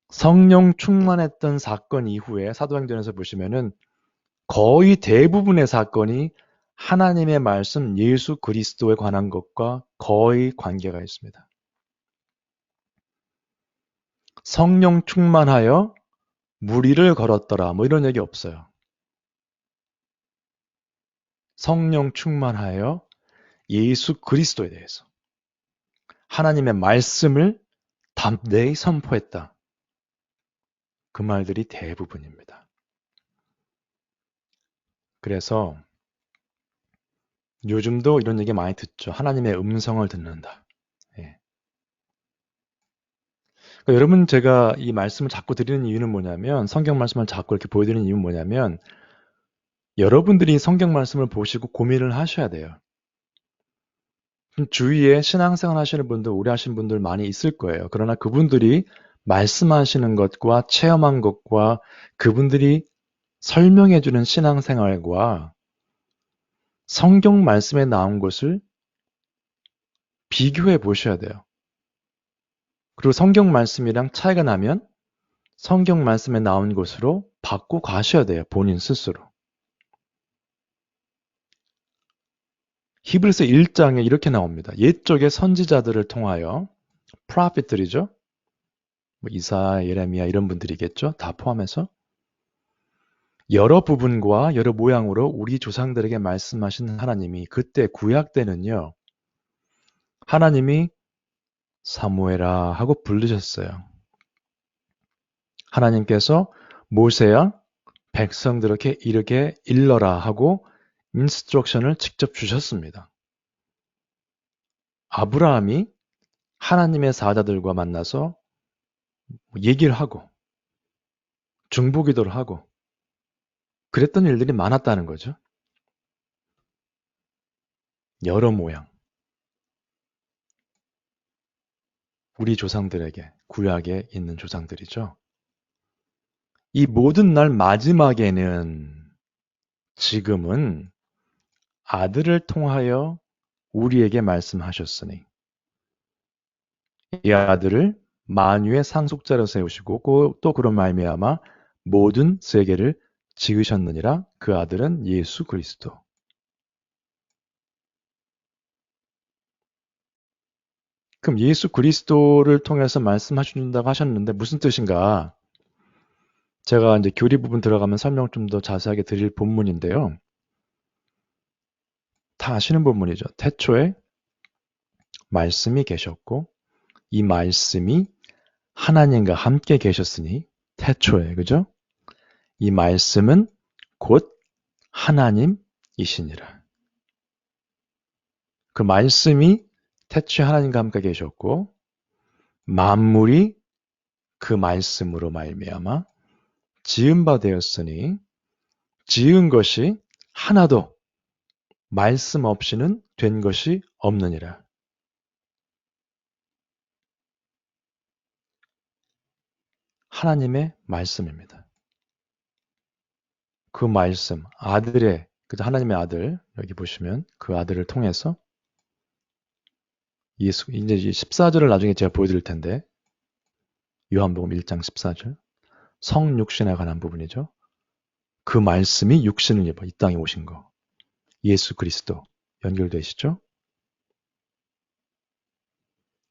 성령 충만했던 사건 이후에 사도행전에서 보시면은 거의 대부분의 사건이 하나님의 말씀 예수 그리스도에 관한 것과 거의 관계가 있습니다. 성령 충만하여 무리를 걸었더라 뭐 이런 얘기 없어요. 성령 충만하여 예수 그리스도에 대해서 하나님의 말씀을 담대히 선포했다. 그 말들이 대부분입니다. 그래서 요즘도 이런 얘기 많이 듣죠. 하나님의 음성을 듣는다. 예. 그러니까 여러분 제가 이 말씀을 자꾸 드리는 이유는 뭐냐면 성경 말씀을 자꾸 이렇게 보여드리는 이유는 뭐냐면 여러분들이 성경 말씀을 보시고 고민을 하셔야 돼요. 주위에 신앙생활 하시는 분들, 오래 하신 분들 많이 있을 거예요. 그러나 그분들이 말씀하시는 것과 체험한 것과 그분들이 설명해 주는 신앙생활과 성경 말씀에 나온 것을 비교해 보셔야 돼요. 그리고 성경 말씀이랑 차이가 나면 성경 말씀에 나온 것으로 바꿔 가셔야 돼요. 본인 스스로. 히브리서 1장에 이렇게 나옵니다. 옛적의 선지자들을 통하여 프로핏들이죠. 뭐 이사, 예레미야 이런 분들이겠죠. 다 포함해서 여러 부분과 여러 모양으로 우리 조상들에게 말씀하신 하나님이 그때 구약 때는요. 하나님이 사무엘아 하고 부르셨어요. 하나님께서 모세야 백성들에게 이렇게 일러라 하고 인스트럭션을 직접 주셨습니다. 아브라함이 하나님의 사자들과 만나서 얘기를 하고 중보기도를 하고 그랬던 일들이 많았다는 거죠. 여러 모양. 우리 조상들에게 구약에 있는 조상들이죠. 이 모든 날 마지막에는 지금은 아들을 통하여 우리에게 말씀하셨으니 이 아들을 만유의 상속자로 세우시고 또 그런 말미암아 모든 세계를 지으셨느니라. 그 아들은 예수 그리스도. 그럼 예수 그리스도를 통해서 말씀하신다고 하셨는데 무슨 뜻인가? 제가 이제 교리 부분 들어가면 설명 좀 더 자세하게 드릴 본문인데요. 다 아시는 본문이죠. 태초에 말씀이 계셨고 이 말씀이 하나님과 함께 계셨으니 태초에 그죠? 이 말씀은 곧 하나님이시니라. 그 말씀이 태초에 하나님과 함께 계셨고 만물이 그 말씀으로 말미암아 지은 바 되었으니 지은 것이 하나도 말씀 없이는 된 것이 없느니라. 하나님의 말씀입니다. 그 말씀, 아들의, 그죠? 하나님의 아들, 여기 보시면 그 아들을 통해서 예수, 이제 14절을 나중에 제가 보여드릴 텐데, 요한복음 1장 14절. 성육신에 관한 부분이죠. 그 말씀이 육신을 입어 이 땅에 오신 거. 예수 그리스도 연결되시죠?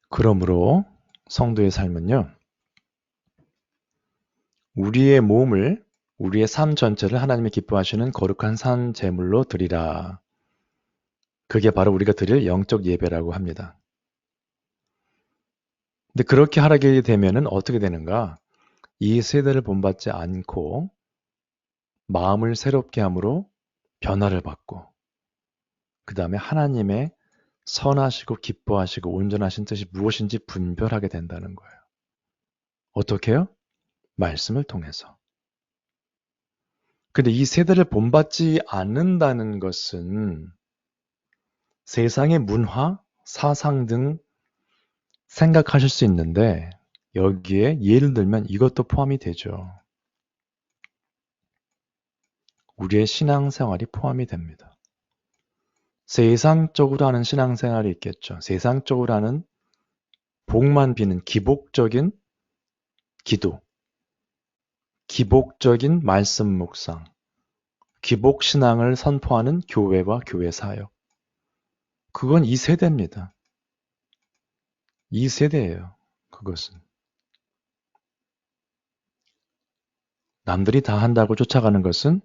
그러므로 성도의 삶은요. 우리의 몸을 우리의 삶 전체를 하나님이 기뻐하시는 거룩한 산 제물로 드리라. 그게 바로 우리가 드릴 영적 예배라고 합니다. 근데 그렇게 하게 되면은 어떻게 되는가? 이 세대를 본받지 않고 마음을 새롭게 함으로 변화를 받고 그 다음에 하나님의 선하시고 기뻐하시고 온전하신 뜻이 무엇인지 분별하게 된다는 거예요. 어떻게 해요? 말씀을 통해서. 근데 이 세대를 본받지 않는다는 것은 세상의 문화, 사상 등 생각하실 수 있는데 여기에 예를 들면 이것도 포함이 되죠. 우리의 신앙생활이 포함이 됩니다. 세상적으로 하는 신앙생활이 있겠죠. 세상적으로 하는 복만 비는 기복적인 기도, 기복적인 말씀 묵상, 기복신앙을 선포하는 교회와 교회 사역. 그건 이 세대입니다. 이 세대예요. 그것은. 남들이 다 한다고 쫓아가는 것은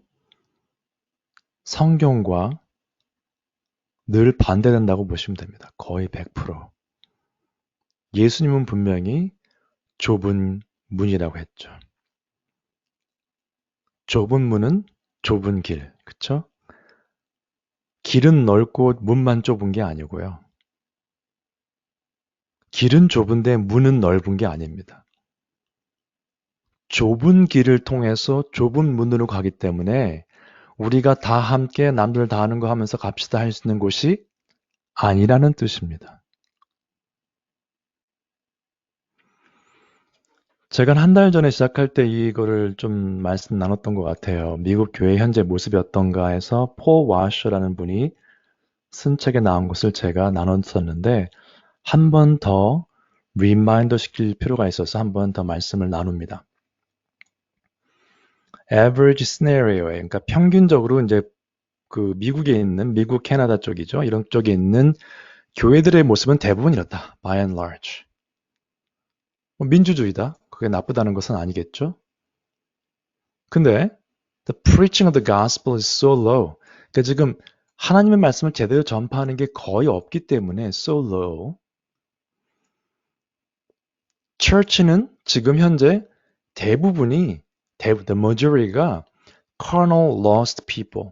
성경과 늘 반대된다고 보시면 됩니다. 거의 100%. 예수님은 분명히 좁은 문이라고 했죠. 좁은 문은 좁은 길, 그쵸? 길은 넓고 문만 좁은 게 아니고요. 길은 좁은데 문은 넓은 게 아닙니다. 좁은 길을 통해서 좁은 문으로 가기 때문에 우리가 다 함께 남들 다 하는 거 하면서 갑시다 할 수 있는 곳이 아니라는 뜻입니다. 제가 한 달 전에 시작할 때 이거를 좀 말씀 나눴던 것 같아요. 미국 교회 현재 모습이 어떤가 해서 폴 와셔라는 분이 쓴 책에 나온 것을 제가 나눴었는데 한 번 더 리마인더 시킬 필요가 있어서 한 번 더 말씀을 나눕니다. average scenario에 그러니까 평균적으로 이제 그 미국에 있는 미국 캐나다 쪽이죠. 이런 쪽에 있는 교회들의 모습은 대부분 이렇다. by and large. 민주주의다. 그게 나쁘다는 것은 아니겠죠. 근데 the preaching of the gospel is so low. 그러니까 지금 하나님의 말씀을 제대로 전파하는 게 거의 없기 때문에 so low. church는 지금 현재 대부분이 the majority가 carnal lost people.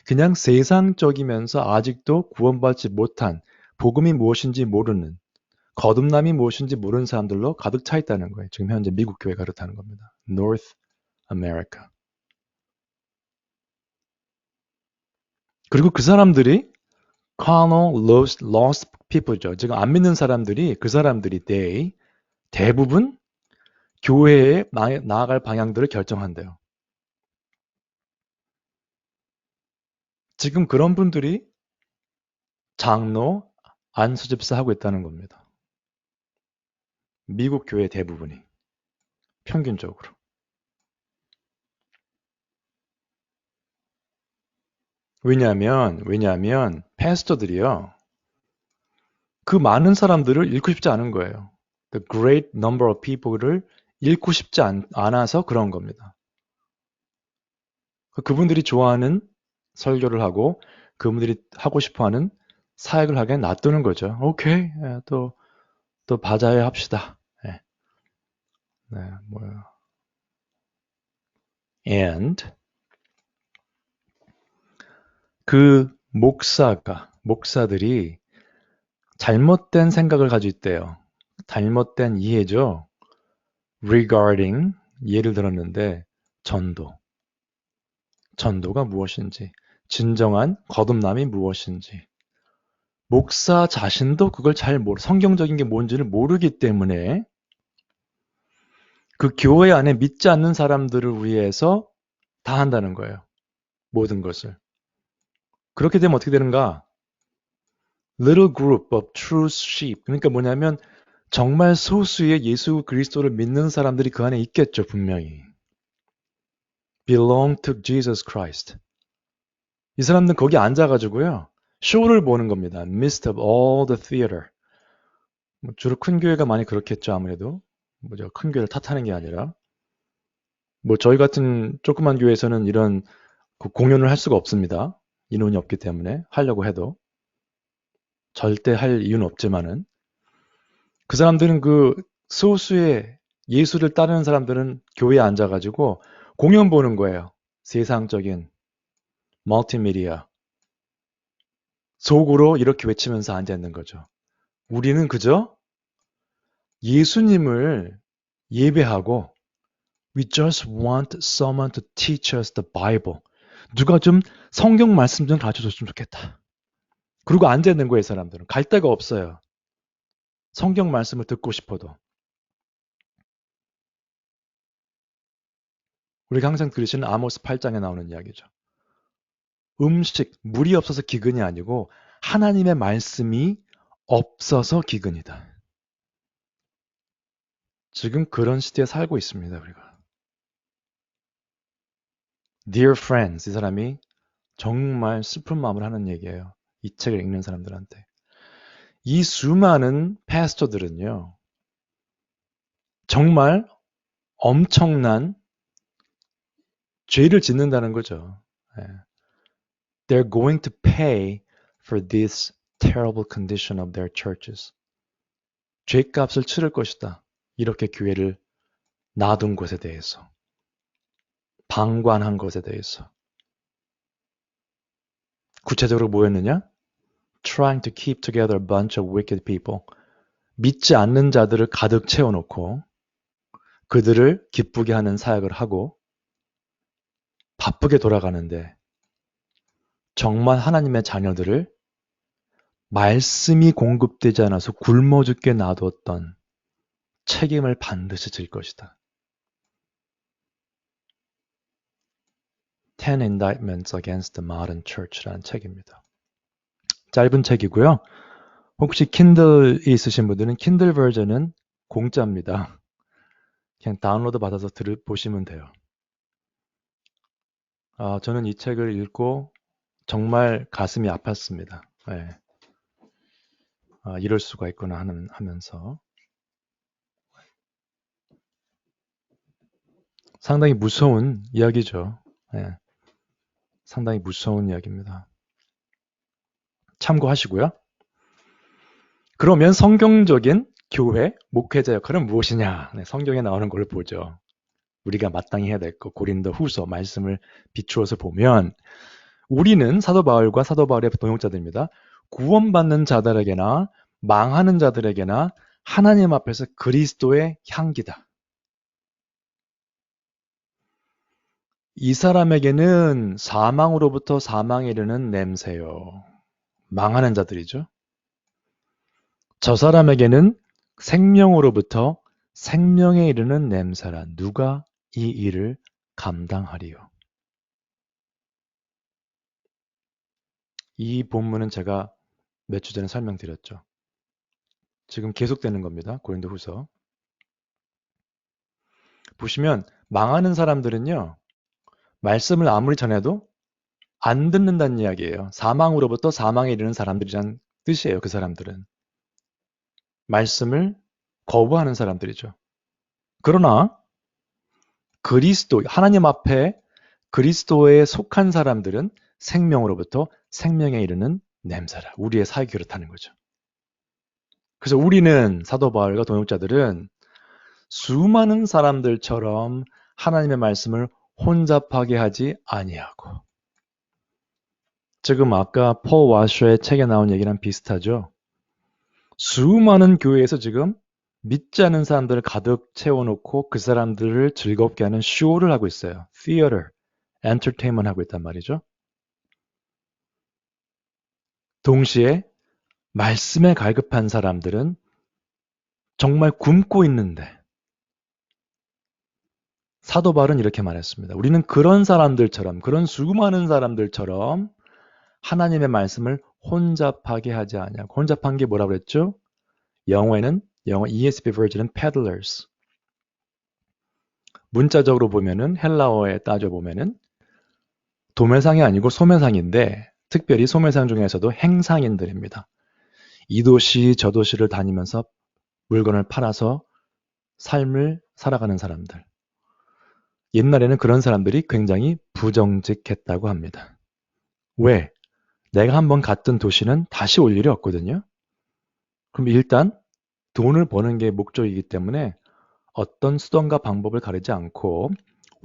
그냥 세상적이면서 아직도 구원받지 못한 복음이 무엇인지 모르는 거듭남이 무엇인지 모르는 사람들로 가득 차 있다는 거예요. 지금 현재 미국 교회가 그렇다는 겁니다. North America. 그리고 그 사람들이 carnal lost people죠. 지금 안 믿는 사람들이 그 사람들이 they 대부분 교회에 나아갈 방향들을 결정한대요. 지금 그런 분들이 장로, 안수집사 하고 있다는 겁니다. 미국 교회 대부분이 평균적으로. 왜냐하면 패스터들이요. 그 많은 사람들을 잃고 싶지 않은 거예요. The great number of people를 잃고 싶지 않아서 그런 겁니다. 그분들이 좋아하는 설교를 하고 그분들이 하고 싶어하는 사역을 하기엔 놔두는 거죠. 오케이, 또 바자회 합시다. 네, 뭐요? And 그 목사들이 잘못된 생각을 가지고 있대요. 잘못된 이해죠. regarding 예를 들었는데 전도가 무엇인지, 진정한 거듭남이 무엇인지. 목사 자신도 그걸 성경적인 게 뭔지를 모르기 때문에 그 교회 안에 믿지 않는 사람들을 위해서 다 한다는 거예요. 모든 것을. 그렇게 되면 어떻게 되는가? Little group of true sheep. 그러니까 뭐냐면 정말 소수의 예수 그리스도를 믿는 사람들이 그 안에 있겠죠, 분명히. belong to Jesus Christ. 이 사람들은 거기 앉아가지고요. 쇼를 보는 겁니다. Midst of all the theater. 주로 큰 교회가 많이 그렇겠죠, 아무래도. 큰 교회를 탓하는 게 아니라. 저희 같은 조그만 교회에서는 이런 공연을 할 수가 없습니다. 인원이 없기 때문에 하려고 해도. 절대 할 이유는 없지만은. 그 사람들은 그 소수의 예수를 따르는 사람들은 교회에 앉아가지고 공연 보는 거예요. 세상적인 멀티미디어. 속으로 이렇게 외치면서 앉아있는 거죠. 우리는 그저 예수님을 예배하고 We just want someone to teach us the Bible. 누가 좀 성경 말씀 좀 가르쳐줬으면 좋겠다. 그리고 앉아있는 거예요, 사람들은. 갈 데가 없어요. 성경 말씀을 듣고 싶어도. 우리가 항상 들으시는 아모스 8장에 나오는 이야기죠. 음식, 물이 없어서 기근이 아니고 하나님의 말씀이 없어서 기근이다. 지금 그런 시대에 살고 있습니다, 우리가. Dear friends, 이 사람이 정말 슬픈 마음을 하는 얘기예요. 이 책을 읽는 사람들한테. 이 수많은 패스터들은요, 정말 엄청난 죄를 짓는다는 거죠. They're going to pay for this terrible condition of their churches. 죄값을 치를 것이다. 이렇게 교회를 놔둔 것에 대해서. 방관한 것에 대해서. 구체적으로 뭐였느냐? Trying to keep together a bunch of wicked people. 믿지 않는 자들을 가득 채워놓고 그들을 기쁘게 하는 사역을 하고 바쁘게 돌아가는데 정말 하나님의 자녀들을 말씀이 공급되지 않아서 굶어 죽게 놔뒀던 책임을 반드시 질 것이다. 10 Indictments Against the Modern Church라는 책입니다. 짧은 책이고요. 혹시 킨들이 있으신 분들은 킨들 버전은 공짜입니다. 그냥 다운로드 받아서 보시면 돼요. 저는 이 책을 읽고 정말 가슴이 아팠습니다. 네. 이럴 수가 있구나 하면서 상당히 무서운 이야기죠. 네. 상당히 무서운 이야기입니다. 참고하시고요. 그러면 성경적인 교회, 목회자 역할은 무엇이냐? 네, 성경에 나오는 걸 보죠. 우리가 마땅히 해야 될 것, 고린도 후서 말씀을 비추어서 보면 우리는 사도 바울과 사도 바울의 동역자들입니다. 구원받는 자들에게나 망하는 자들에게나 하나님 앞에서 그리스도의 향기다. 이 사람에게는 사망으로부터 사망에 이르는 냄새요. 망하는 자들이죠. 저 사람에게는 생명으로부터 생명에 이르는 냄새라. 누가 이 일을 감당하리요. 이 본문은 제가 몇 주 전에 설명드렸죠. 지금 계속되는 겁니다. 고린도 후서. 보시면 망하는 사람들은요. 말씀을 아무리 전해도 안 듣는다는 이야기예요. 사망으로부터 사망에 이르는 사람들이란 뜻이에요. 그 사람들은. 말씀을 거부하는 사람들이죠. 그러나 그리스도, 하나님 앞에 그리스도에 속한 사람들은 생명으로부터 생명에 이르는 냄새라. 우리의 사역이 그렇다는 거죠. 그래서 우리는 사도 바울과 동역자들은 수많은 사람들처럼 하나님의 말씀을 혼잡하게 하지 아니하고 지금 아까 폴 와셔의 책에 나온 얘기랑 비슷하죠. 수많은 교회에서 지금 믿지 않는 사람들을 가득 채워놓고 그 사람들을 즐겁게 하는 쇼를 하고 있어요. theater, entertainment 하고 있단 말이죠. 동시에 말씀에 갈급한 사람들은 정말 굶고 있는데 사도 바울은 이렇게 말했습니다. 우리는 그런 사람들처럼, 그런 수많은 사람들처럼 하나님의 말씀을 혼잡하게 하지 않냐고. 혼잡한 게 뭐라고 그랬죠? 영어 ESV 버전은 peddlers. 문자적으로 보면은 헬라어에 따져보면은 도매상이 아니고 소매상인데 특별히 소매상 중에서도 행상인들입니다. 이 도시 저 도시를 다니면서 물건을 팔아서 삶을 살아가는 사람들. 옛날에는 그런 사람들이 굉장히 부정직했다고 합니다. 왜? 내가 한번 갔던 도시는 다시 올 일이 없거든요. 그럼 일단 돈을 버는 게 목적이기 때문에 어떤 수단과 방법을 가리지 않고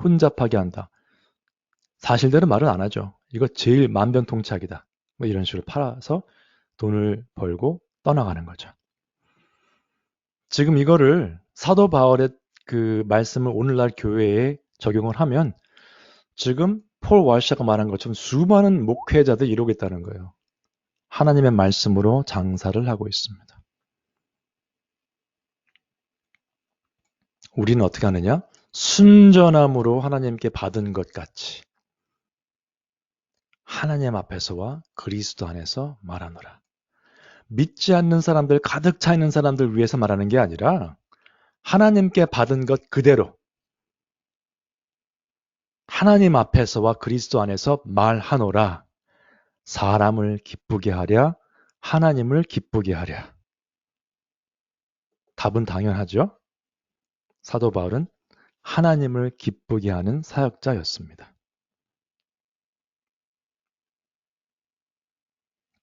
혼잡하게 한다. 사실대로 말은 안 하죠. 이거 제일 만병통치약이다. 뭐 이런 식으로 팔아서 돈을 벌고 떠나가는 거죠. 지금 이거를 사도 바울의 그 말씀을 오늘날 교회에 적용을 하면 지금 폴 왈샤가 말한 것처럼 수많은 목회자들이 이러고 있다는 거예요. 하나님의 말씀으로 장사를 하고 있습니다. 우리는 어떻게 하느냐? 순전함으로 하나님께 받은 것 같이 하나님 앞에서와 그리스도 안에서 말하노라. 믿지 않는 사람들, 가득 차 있는 사람들 위해서 말하는 게 아니라 하나님께 받은 것 그대로 하나님 앞에서와 그리스도 안에서 말하노라. 사람을 기쁘게 하랴, 하나님을 기쁘게 하랴. 답은 당연하죠. 사도 바울은 하나님을 기쁘게 하는 사역자였습니다.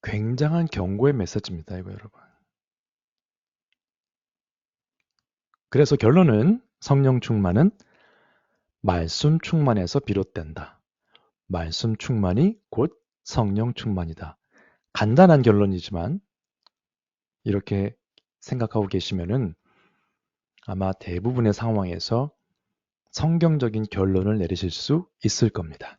굉장한 경고의 메시지입니다, 이거 여러분. 그래서 결론은 성령 충만은 말씀 충만에서 비롯된다. 말씀 충만이 곧 성령 충만이다. 간단한 결론이지만 이렇게 생각하고 계시면은 아마 대부분의 상황에서 성경적인 결론을 내리실 수 있을 겁니다.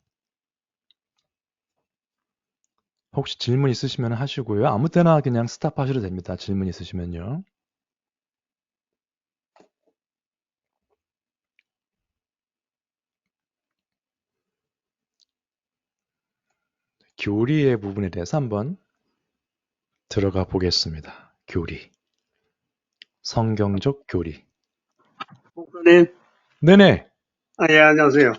혹시 질문 있으시면 하시고요. 아무 때나 그냥 스탑하셔도 됩니다. 질문 있으시면요. 교리의 부분에 대해서 한번 들어가 보겠습니다. 교리. 성경적 교리. 목사님, 네네. 예, 안녕하세요.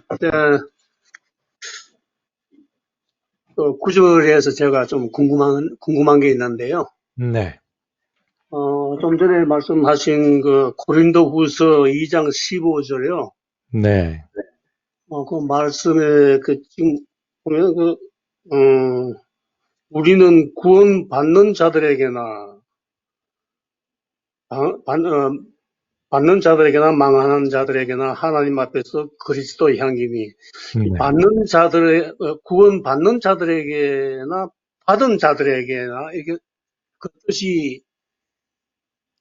구절에서 제가 좀 궁금한 게 있는데요. 네. 좀 전에 말씀하신 그 고린도 후서 2장 15절이요. 네. 그 말씀에 지금 보면 우리는 구원받는 자들에게나, 받는 자들에게나 망하는 자들에게나 하나님 앞에서 그리스도의 향기니 네. 구원 받는 자들에게나 받은 자들에게나 이게 그 뜻이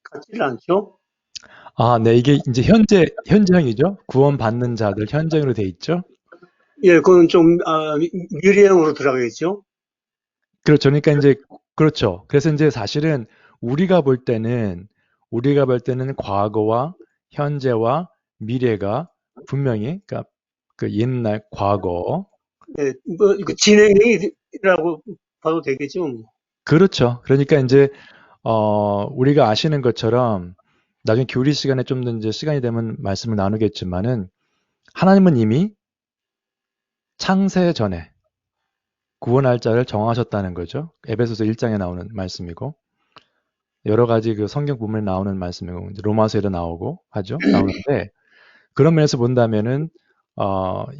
같지는 않죠? 아, 네. 이게 이제 현재형이죠. 구원받는 자들 현재형으로 돼 있죠. 예, 그건 좀 미래형으로 들어가겠죠? 그렇죠. 그러니까 이제 그렇죠. 그래서 이제 사실은 우리가 볼 때는 과거와 현재와 미래가 분명히 그러니까 그 옛날 과거 예, 뭐 이거 진행형이라고 봐도 되겠죠? 뭐. 그렇죠. 그러니까 이제 우리가 아시는 것처럼 나중에 교리 시간에 좀 더 이제 시간이 되면 말씀을 나누겠지만은 하나님은 이미 창세 전에 구원할 자를 정하셨다는 거죠. 에베소서 1장에 나오는 말씀이고 여러 가지 그 성경 부분에 나오는 말씀이고 로마서에도 나오고 하죠. 나오는데 그런 면에서 본다면은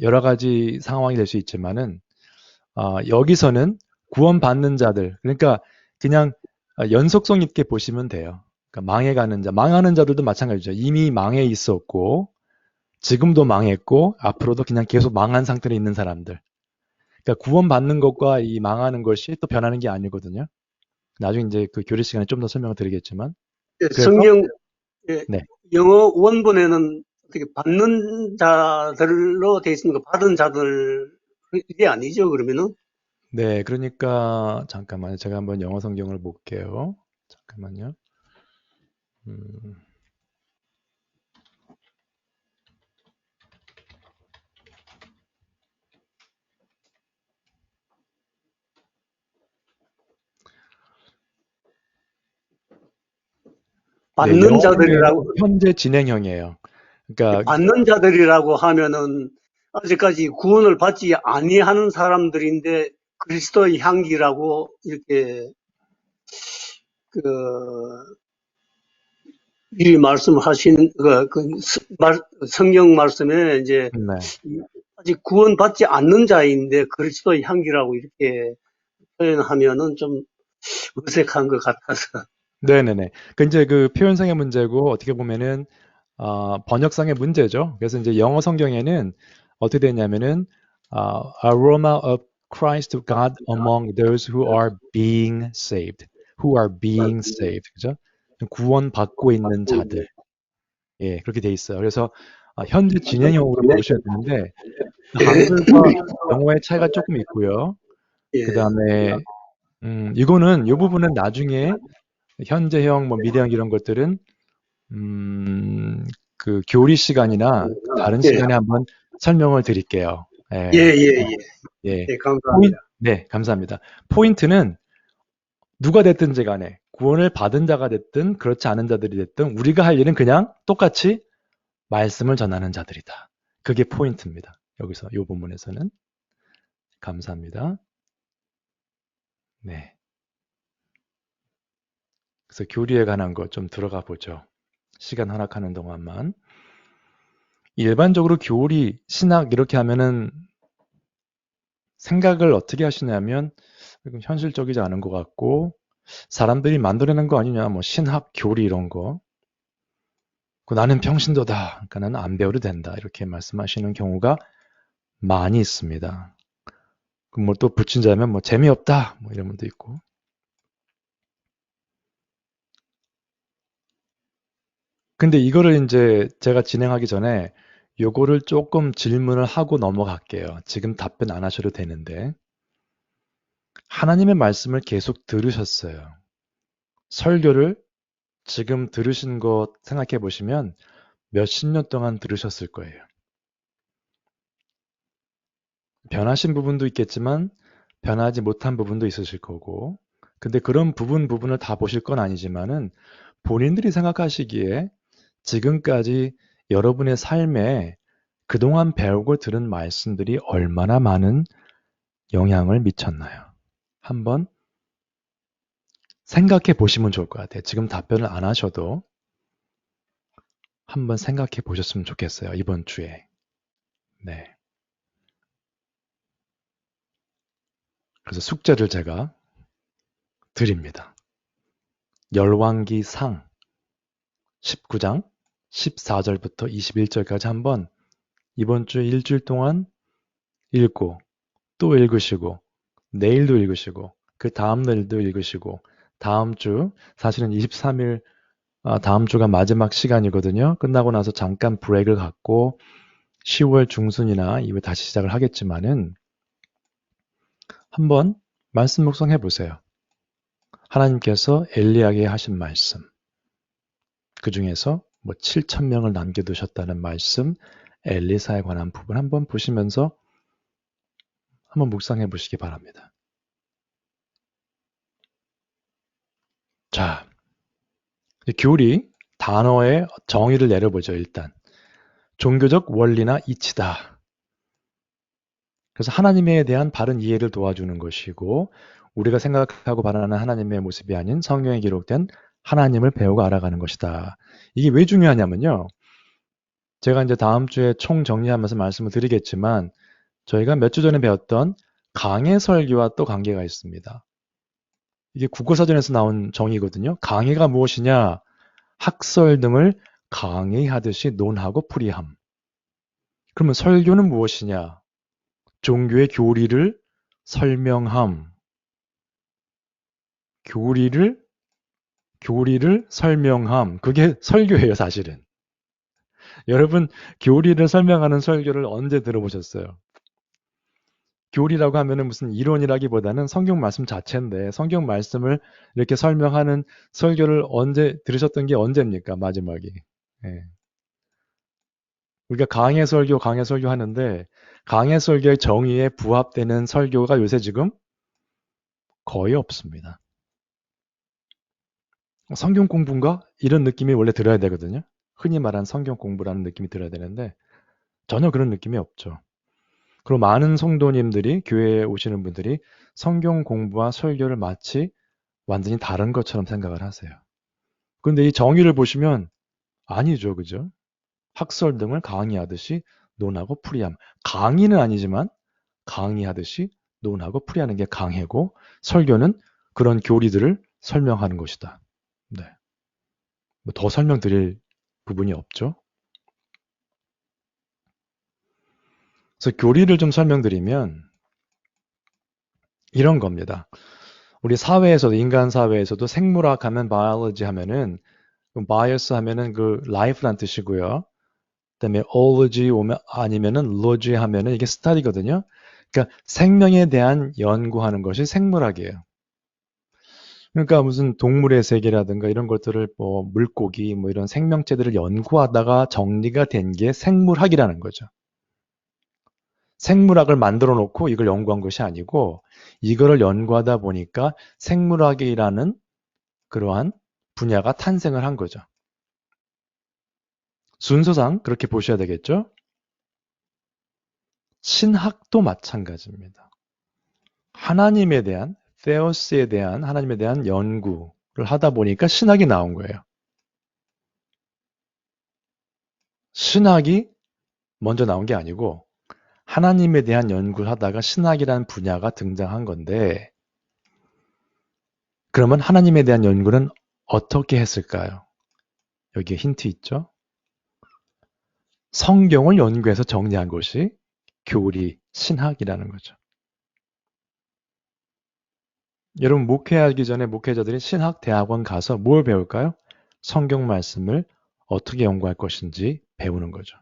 여러 가지 상황이 될 수 있지만은 여기서는 구원받는 자들 그러니까 그냥 연속성 있게 보시면 돼요. 그러니까 망해가는 자, 망하는 자들도 마찬가지죠. 이미 망해 있었고 지금도 망했고 앞으로도 그냥 계속 망한 상태로 있는 사람들. 그러니까 구원받는 것과 이 망하는 것이 또 변하는 게 아니거든요. 나중에 이제 그 교리 시간에 좀 더 설명을 드리겠지만. 예, 그래서 예, 네. 영어 원본에는 어떻게 받는 자들로 돼 있으니까 받은 자들 이게 아니죠, 그러면은? 네, 그러니까 잠깐만요. 제가 한번 영어 성경을 볼게요. 잠깐만요. 음, 네, 받는 영어는 자들이라고 현재 진행형이에요. 그러니까 받는 자들이라고 하면은 아직까지 구원을 받지 아니하는 사람들인데 그리스도의 향기라고 이렇게 그 이 말씀하신 성경 말씀에 이제 네. 아직 구원받지 않는 자인데 그리스도의 향기라고 이렇게 표현하면은 좀 어색한 것 같아서. 네네네. 그 이제 그 표현상의 문제고 어떻게 보면은 번역상의 문제죠. 그래서 이제 영어 성경에는 어떻게 되냐면은 aroma of Christ God among those who are being saved. Who are being saved. 그죠? 구원받고 있는 자들. 예, 그렇게 돼 있어요. 그래서 현재 진행형으로 보시면 되는데 한글과 영어의 차이가 조금 있고요. 예, 그다음에 이거는 이 부분은 나중에 현재형, 뭐 미래형 이런 것들은 그 교리 시간이나 다른 예, 시간에 한번 설명을 드릴게요. 예, 예, 예, 예, 예. 예, 감사합니다. 네, 감사합니다. 포인트는 누가 됐든지 간에 구원을 받은 자가 됐든 그렇지 않은 자들이 됐든 우리가 할 일은 그냥 똑같이 말씀을 전하는 자들이다. 그게 포인트입니다. 여기서 이 본문에서는. 감사합니다. 네. 그래서 교리에 관한 거 좀 들어가 보죠. 시간 허락하는 동안만. 일반적으로 교리, 신학 이렇게 하면은 생각을 어떻게 하시냐면 현실적이지 않은 것 같고 사람들이 만들어낸 거 아니냐, 뭐 신학, 교리 이런 거. 나는 평신도다. 그러니까 나는 안 배워도 된다. 이렇게 말씀하시는 경우가 많이 있습니다. 뭐 또 붙인자면 뭐 재미없다. 뭐 이런 분도 있고. 근데 이거를 이제 제가 진행하기 전에 요거를 조금 질문을 하고 넘어갈게요. 지금 답변 안 하셔도 되는데. 하나님의 말씀을 계속 들으셨어요. 설교를 지금 들으신 것 생각해 보시면 몇십 년 동안 들으셨을 거예요. 변하신 부분도 있겠지만 변하지 못한 부분도 있으실 거고. 근데 그런 부분을 다 보실 건 아니지만은 본인들이 생각하시기에 지금까지 여러분의 삶에 그동안 배우고 들은 말씀들이 얼마나 많은 영향을 미쳤나요? 한번 생각해 보시면 좋을 것 같아요. 지금 답변을 안 하셔도 한번 생각해 보셨으면 좋겠어요. 이번 주에. 네. 그래서 숙제를 제가 드립니다. 열왕기상 19장 14절부터 21절까지 한번 이번 주 일주일 동안 읽고 또 읽으시고 내일도 읽으시고 그 다음 날도 읽으시고 다음 주 사실은 23일 다음 주가 마지막 시간이거든요. 끝나고 나서 잠깐 브레이크를 갖고 10월 중순이나 이후에 다시 시작을 하겠지만은 한번 말씀 묵상해 보세요. 하나님께서 엘리야에게 하신 말씀 그 중에서 뭐 7천 명을 남겨두셨다는 말씀 엘리사에 관한 부분 한번 보시면서 한번 묵상해 보시기 바랍니다. 자, 교리 단어의 정의를 내려보죠. 일단 종교적 원리나 이치다. 그래서 하나님에 대한 바른 이해를 도와주는 것이고 우리가 생각하고 바라는 하나님의 모습이 아닌 성경에 기록된 하나님을 배우고 알아가는 것이다. 이게 왜 중요하냐면요. 제가 이제 다음 주에 총 정리하면서 말씀을 드리겠지만 저희가 몇 주 전에 배웠던 강해 설교와 또 관계가 있습니다. 이게 국어사전에서 나온 정의거든요. 강해가 무엇이냐? 학설 등을 강의하듯이 논하고 풀이함. 그러면 설교는 무엇이냐? 종교의 교리를 설명함. 교리를 설명함. 그게 설교예요, 사실은. 여러분, 교리를 설명하는 설교를 언제 들어보셨어요? 교리라고 하면은 무슨 이론이라기보다는 성경 말씀 자체인데 성경 말씀을 이렇게 설명하는 설교를 언제 들으셨던 게 언제입니까? 마지막에. 예. 우리가 강해 설교 하는데 강해 설교의 정의에 부합되는 설교가 요새 지금 거의 없습니다. 성경 공부인가? 이런 느낌이 원래 들어야 되거든요. 흔히 말하는 성경 공부라는 느낌이 들어야 되는데 전혀 그런 느낌이 없죠. 그리고 많은 성도님들이 교회에 오시는 분들이 성경 공부와 설교를 마치 완전히 다른 것처럼 생각을 하세요. 그런데 이 정의를 보시면 아니죠. 그죠? 학설 등을 강의하듯이 논하고 풀이함. 강의는 아니지만 강의하듯이 논하고 풀이하는 게 강해고 설교는 그런 교리들을 설명하는 것이다. 네. 뭐 더 설명드릴 부분이 없죠. 그래서 교리를 좀 설명드리면 이런 겁니다. 우리 사회에서도, 인간 사회에서도 생물학 하면 biology 하면은, bias 하면은 그 life란 뜻이고요. 그다음에 ology 오면 아니면은 logy 하면은 이게 study거든요. 그러니까 생명에 대한 연구하는 것이 생물학이에요. 그러니까 무슨 동물의 세계라든가 이런 것들을 뭐 물고기 뭐 이런 생명체들을 연구하다가 정리가 된 게 생물학이라는 거죠. 생물학을 만들어 놓고 이걸 연구한 것이 아니고 이거를 연구하다 보니까 생물학이라는 그러한 분야가 탄생을 한 거죠. 순서상 그렇게 보셔야 되겠죠? 신학도 마찬가지입니다. 하나님에 대한, theos에 대한, 하나님에 대한 연구를 하다 보니까 신학이 나온 거예요. 신학이 먼저 나온 게 아니고 하나님에 대한 연구를 하다가 신학이라는 분야가 등장한 건데, 그러면 하나님에 대한 연구는 어떻게 했을까요? 여기에 힌트 있죠? 성경을 연구해서 정리한 것이 교리, 신학이라는 거죠. 여러분 목회하기 전에 목회자들이 신학대학원 가서 뭘 배울까요? 성경 말씀을 어떻게 연구할 것인지 배우는 거죠.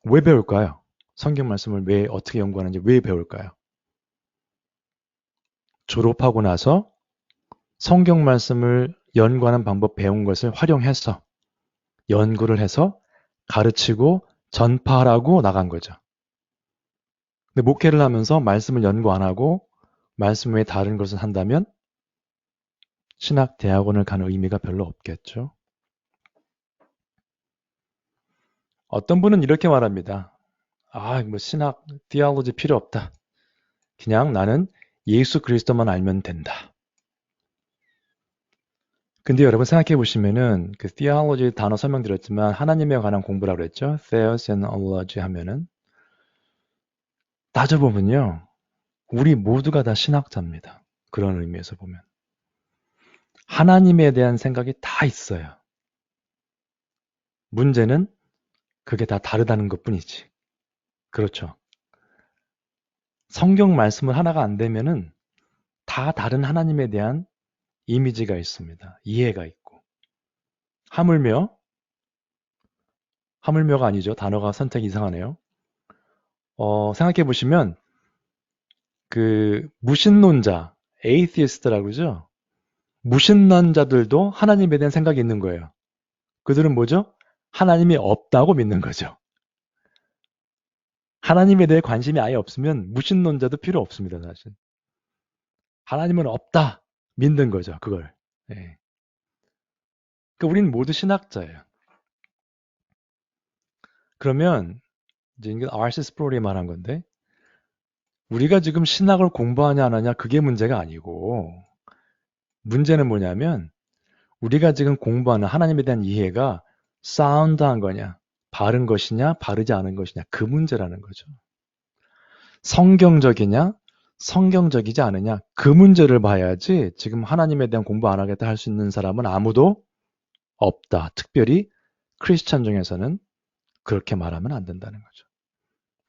왜 배울까요? 성경 말씀을 왜 어떻게 연구하는지 왜 배울까요? 졸업하고 나서 성경 말씀을 연구하는 방법 배운 것을 활용해서 연구를 해서 가르치고 전파하라고 나간 거죠. 근데 목회를 하면서 말씀을 연구 안 하고 말씀 외에 다른 것을 한다면 신학 대학원을 가는 의미가 별로 없겠죠. 어떤 분은 이렇게 말합니다. 뭐 신학, 디아로지 필요 없다. 그냥 나는 예수 그리스도만 알면 된다. 근데 여러분 생각해 보시면은 그 theology 단어 설명드렸지만 하나님에 관한 공부라고 그랬죠. Theos and ology 하면은 따져보면요. 우리 모두가 다 신학자입니다. 그런 의미에서 보면. 하나님에 대한 생각이 다 있어요. 문제는 그게 다 다르다는 것뿐이지. 그렇죠. 성경 말씀을 하나가 안 되면은 다 다른 하나님에 대한 이미지가 있습니다. 이해가 있고. 하물며가 아니죠. 단어가 선택이 이상하네요. 생각해 보시면 그 무신론자, 에이티스트라고 그러죠. 무신론자들도 하나님에 대한 생각이 있는 거예요. 그들은 뭐죠? 하나님이 없다고 믿는 거죠. 하나님에 대해 관심이 아예 없으면 무신론자도 필요 없습니다, 사실. 하나님은 없다. 믿는 거죠, 그걸. 예. 그러니까 우리는 모두 신학자예요. 그러면 이제 이게 R.C. 스프롤이 말한 건데 우리가 지금 신학을 공부하냐 안 하냐 그게 문제가 아니고 문제는 뭐냐면 우리가 지금 공부하는 하나님에 대한 이해가 사운드한 거냐, 바른 것이냐, 바르지 않은 것이냐 그 문제라는 거죠. 성경적이냐, 성경적이지 않으냐 그 문제를 봐야지 지금 하나님에 대한 공부 안 하겠다 할 수 있는 사람은 아무도 없다. 특별히 크리스찬 중에서는 그렇게 말하면 안 된다는 거죠.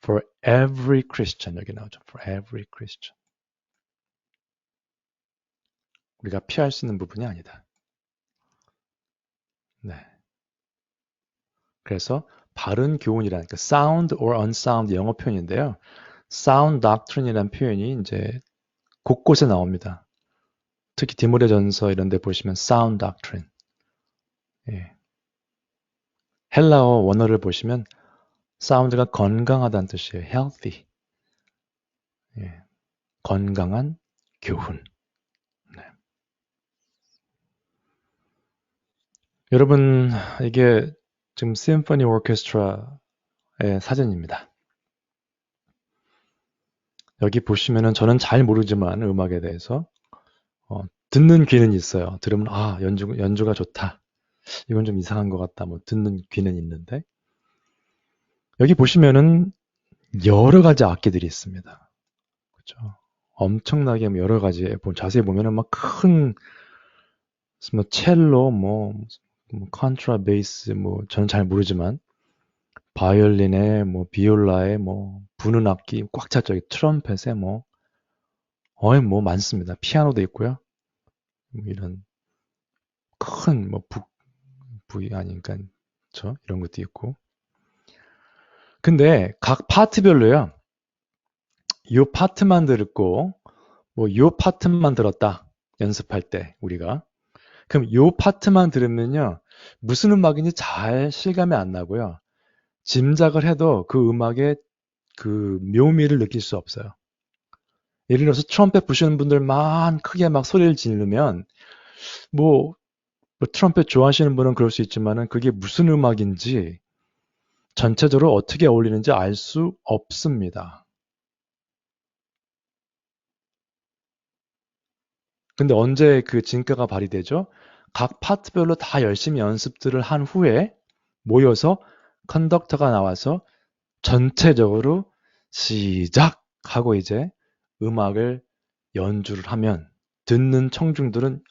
For every Christian 여기 나오죠. For every Christian. 우리가 피할 수 있는 부분이 아니다. 네. 그래서 바른 교훈이라는 그 sound or unsound 영어 표현인데요. sound doctrine이라는 표현이 이제 곳곳에 나옵니다. 특히 디모데전서 이런 데 보시면 sound doctrine. 예. 헬라어 원어를 보시면 sound가 건강하다는 뜻이에요. healthy. 예. 건강한 교훈. 네. 여러분 이게 지금 심포니 오케스트라의 사진입니다. 여기 보시면은 저는 잘 모르지만 음악에 대해서 듣는 귀는 있어요. 들으면 연주가 좋다. 이건 좀 이상한 것 같다. 뭐 듣는 귀는 있는데 여기 보시면은 여러 가지 악기들이 있습니다. 그렇죠? 엄청나게 여러 가지 자세히 보면은 막 큰 뭐 첼로, 뭐 컨트라 베이스, 뭐 저는 잘 모르지만 바이올린에 뭐 비올라에 뭐 부는 악기 꽉 찼죠. 트럼펫에 뭐 뭐 많습니다. 피아노도 있고요. 뭐 이런 큰 뭐 북이 아니니까 이런 것도 있고. 근데 각 파트별로요. 요 파트만 들었고 뭐 요 파트만 들었다. 연습할 때 우리가. 그럼 요 파트만 들으면요. 무슨 음악인지 잘 실감이 안 나고요. 짐작을 해도 그 음악의 그 묘미를 느낄 수 없어요. 예를 들어서 트럼펫 부시는 분들만 크게 막 소리를 지르면 뭐, 뭐 트럼펫 좋아하시는 분은 그럴 수 있지만은 그게 무슨 음악인지 전체적으로 어떻게 어울리는지 알 수 없습니다. 근데 언제 그 진가가 발휘되죠? 각 파트별로 다 열심히 연습들을 한 후에 모여서 컨덕터가 나와서 전체적으로 시작 하고 이제 음악을 연주를 하면 듣는 청중들은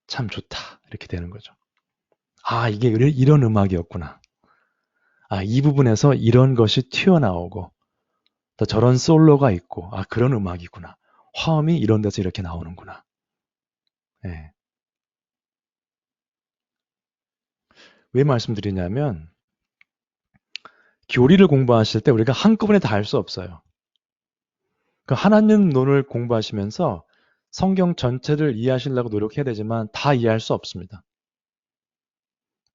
참 좋다 이렇게 되는 거죠. 이게 이런 음악이었구나. 이 부분에서 이런 것이 튀어나오고 또 저런 솔로가 있고 그런 음악이구나. 화음이 이런 데서 이렇게 나오는구나. 예. 왜 말씀드리냐면 교리를 공부하실 때 우리가 한꺼번에 다 할 수 없어요. 그 하나님론을 공부하시면서 성경 전체를 이해하시려고 노력해야 되지만 다 이해할 수 없습니다.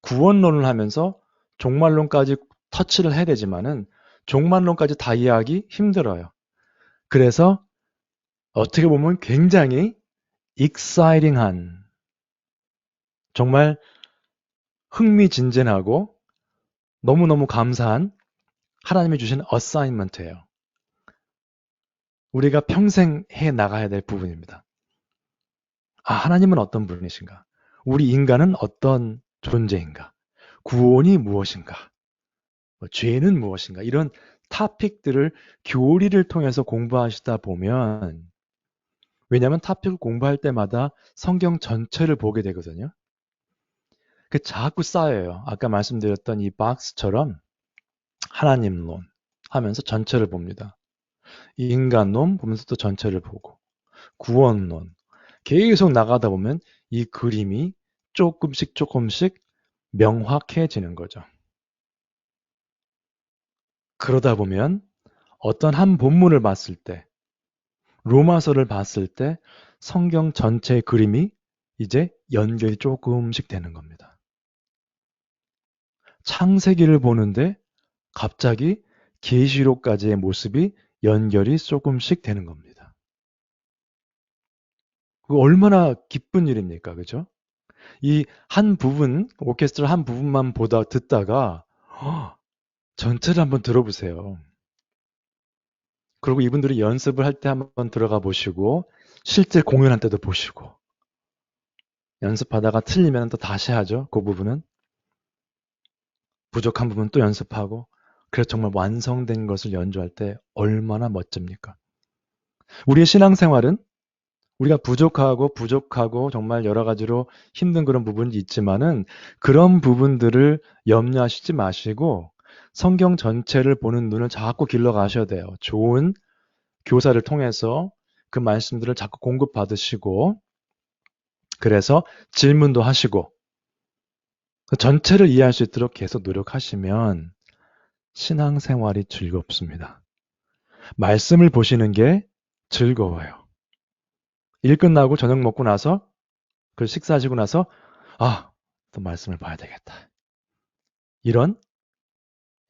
구원론을 하면서 종말론까지 터치를 해야 되지만은 종말론까지 다 이해하기 힘들어요. 그래서 어떻게 보면 굉장히 exciting한 정말 흥미진진하고 너무너무 감사한 하나님이 주신 어사인먼트예요. 우리가 평생 해 나가야 될 부분입니다. 하나님은 어떤 분이신가? 우리 인간은 어떤 존재인가? 구원이 무엇인가? 죄는 무엇인가? 이런 토픽들을 교리를 통해서 공부하시다 보면 왜냐하면 토픽을 공부할 때마다 성경 전체를 보게 되거든요. 그 자꾸 쌓여요. 아까 말씀드렸던 이 박스처럼 하나님론 하면서 전체를 봅니다. 인간론 보면서 또 전체를 보고 구원론 계속 나가다 보면 이 그림이 조금씩 명확해지는 거죠. 그러다 보면 어떤 한 본문을 봤을 때 로마서를 봤을 때 성경 전체의 그림이 이제 연결이 조금씩 되는 겁니다. 창세기를 보는데 갑자기 계시록까지의 모습이 연결이 조금씩 되는 겁니다. 그거 얼마나 기쁜 일입니까? 그죠? 이 한 부분, 오케스트라 한 부분만 듣다가 전체를 한번 들어보세요. 그리고 이분들이 연습을 할 때 한번 들어가 보시고 실제 공연할 때도 보시고 연습하다가 틀리면 또 다시 하죠. 그 부분은. 부족한 부분 또 연습하고 그래서 정말 완성된 것을 연주할 때 얼마나 멋집니까? 우리의 신앙생활은 우리가 부족하고 정말 여러 가지로 힘든 그런 부분이 있지만은 그런 부분들을 염려하시지 마시고 성경 전체를 보는 눈을 자꾸 길러 가셔야 돼요. 좋은 교사를 통해서 그 말씀들을 자꾸 공급받으시고 그래서 질문도 하시고 전체를 이해할 수 있도록 계속 노력하시면 신앙생활이 즐겁습니다. 말씀을 보시는 게 즐거워요. 일 끝나고 저녁 먹고 나서 그 식사하시고 나서 또 말씀을 봐야 되겠다. 이런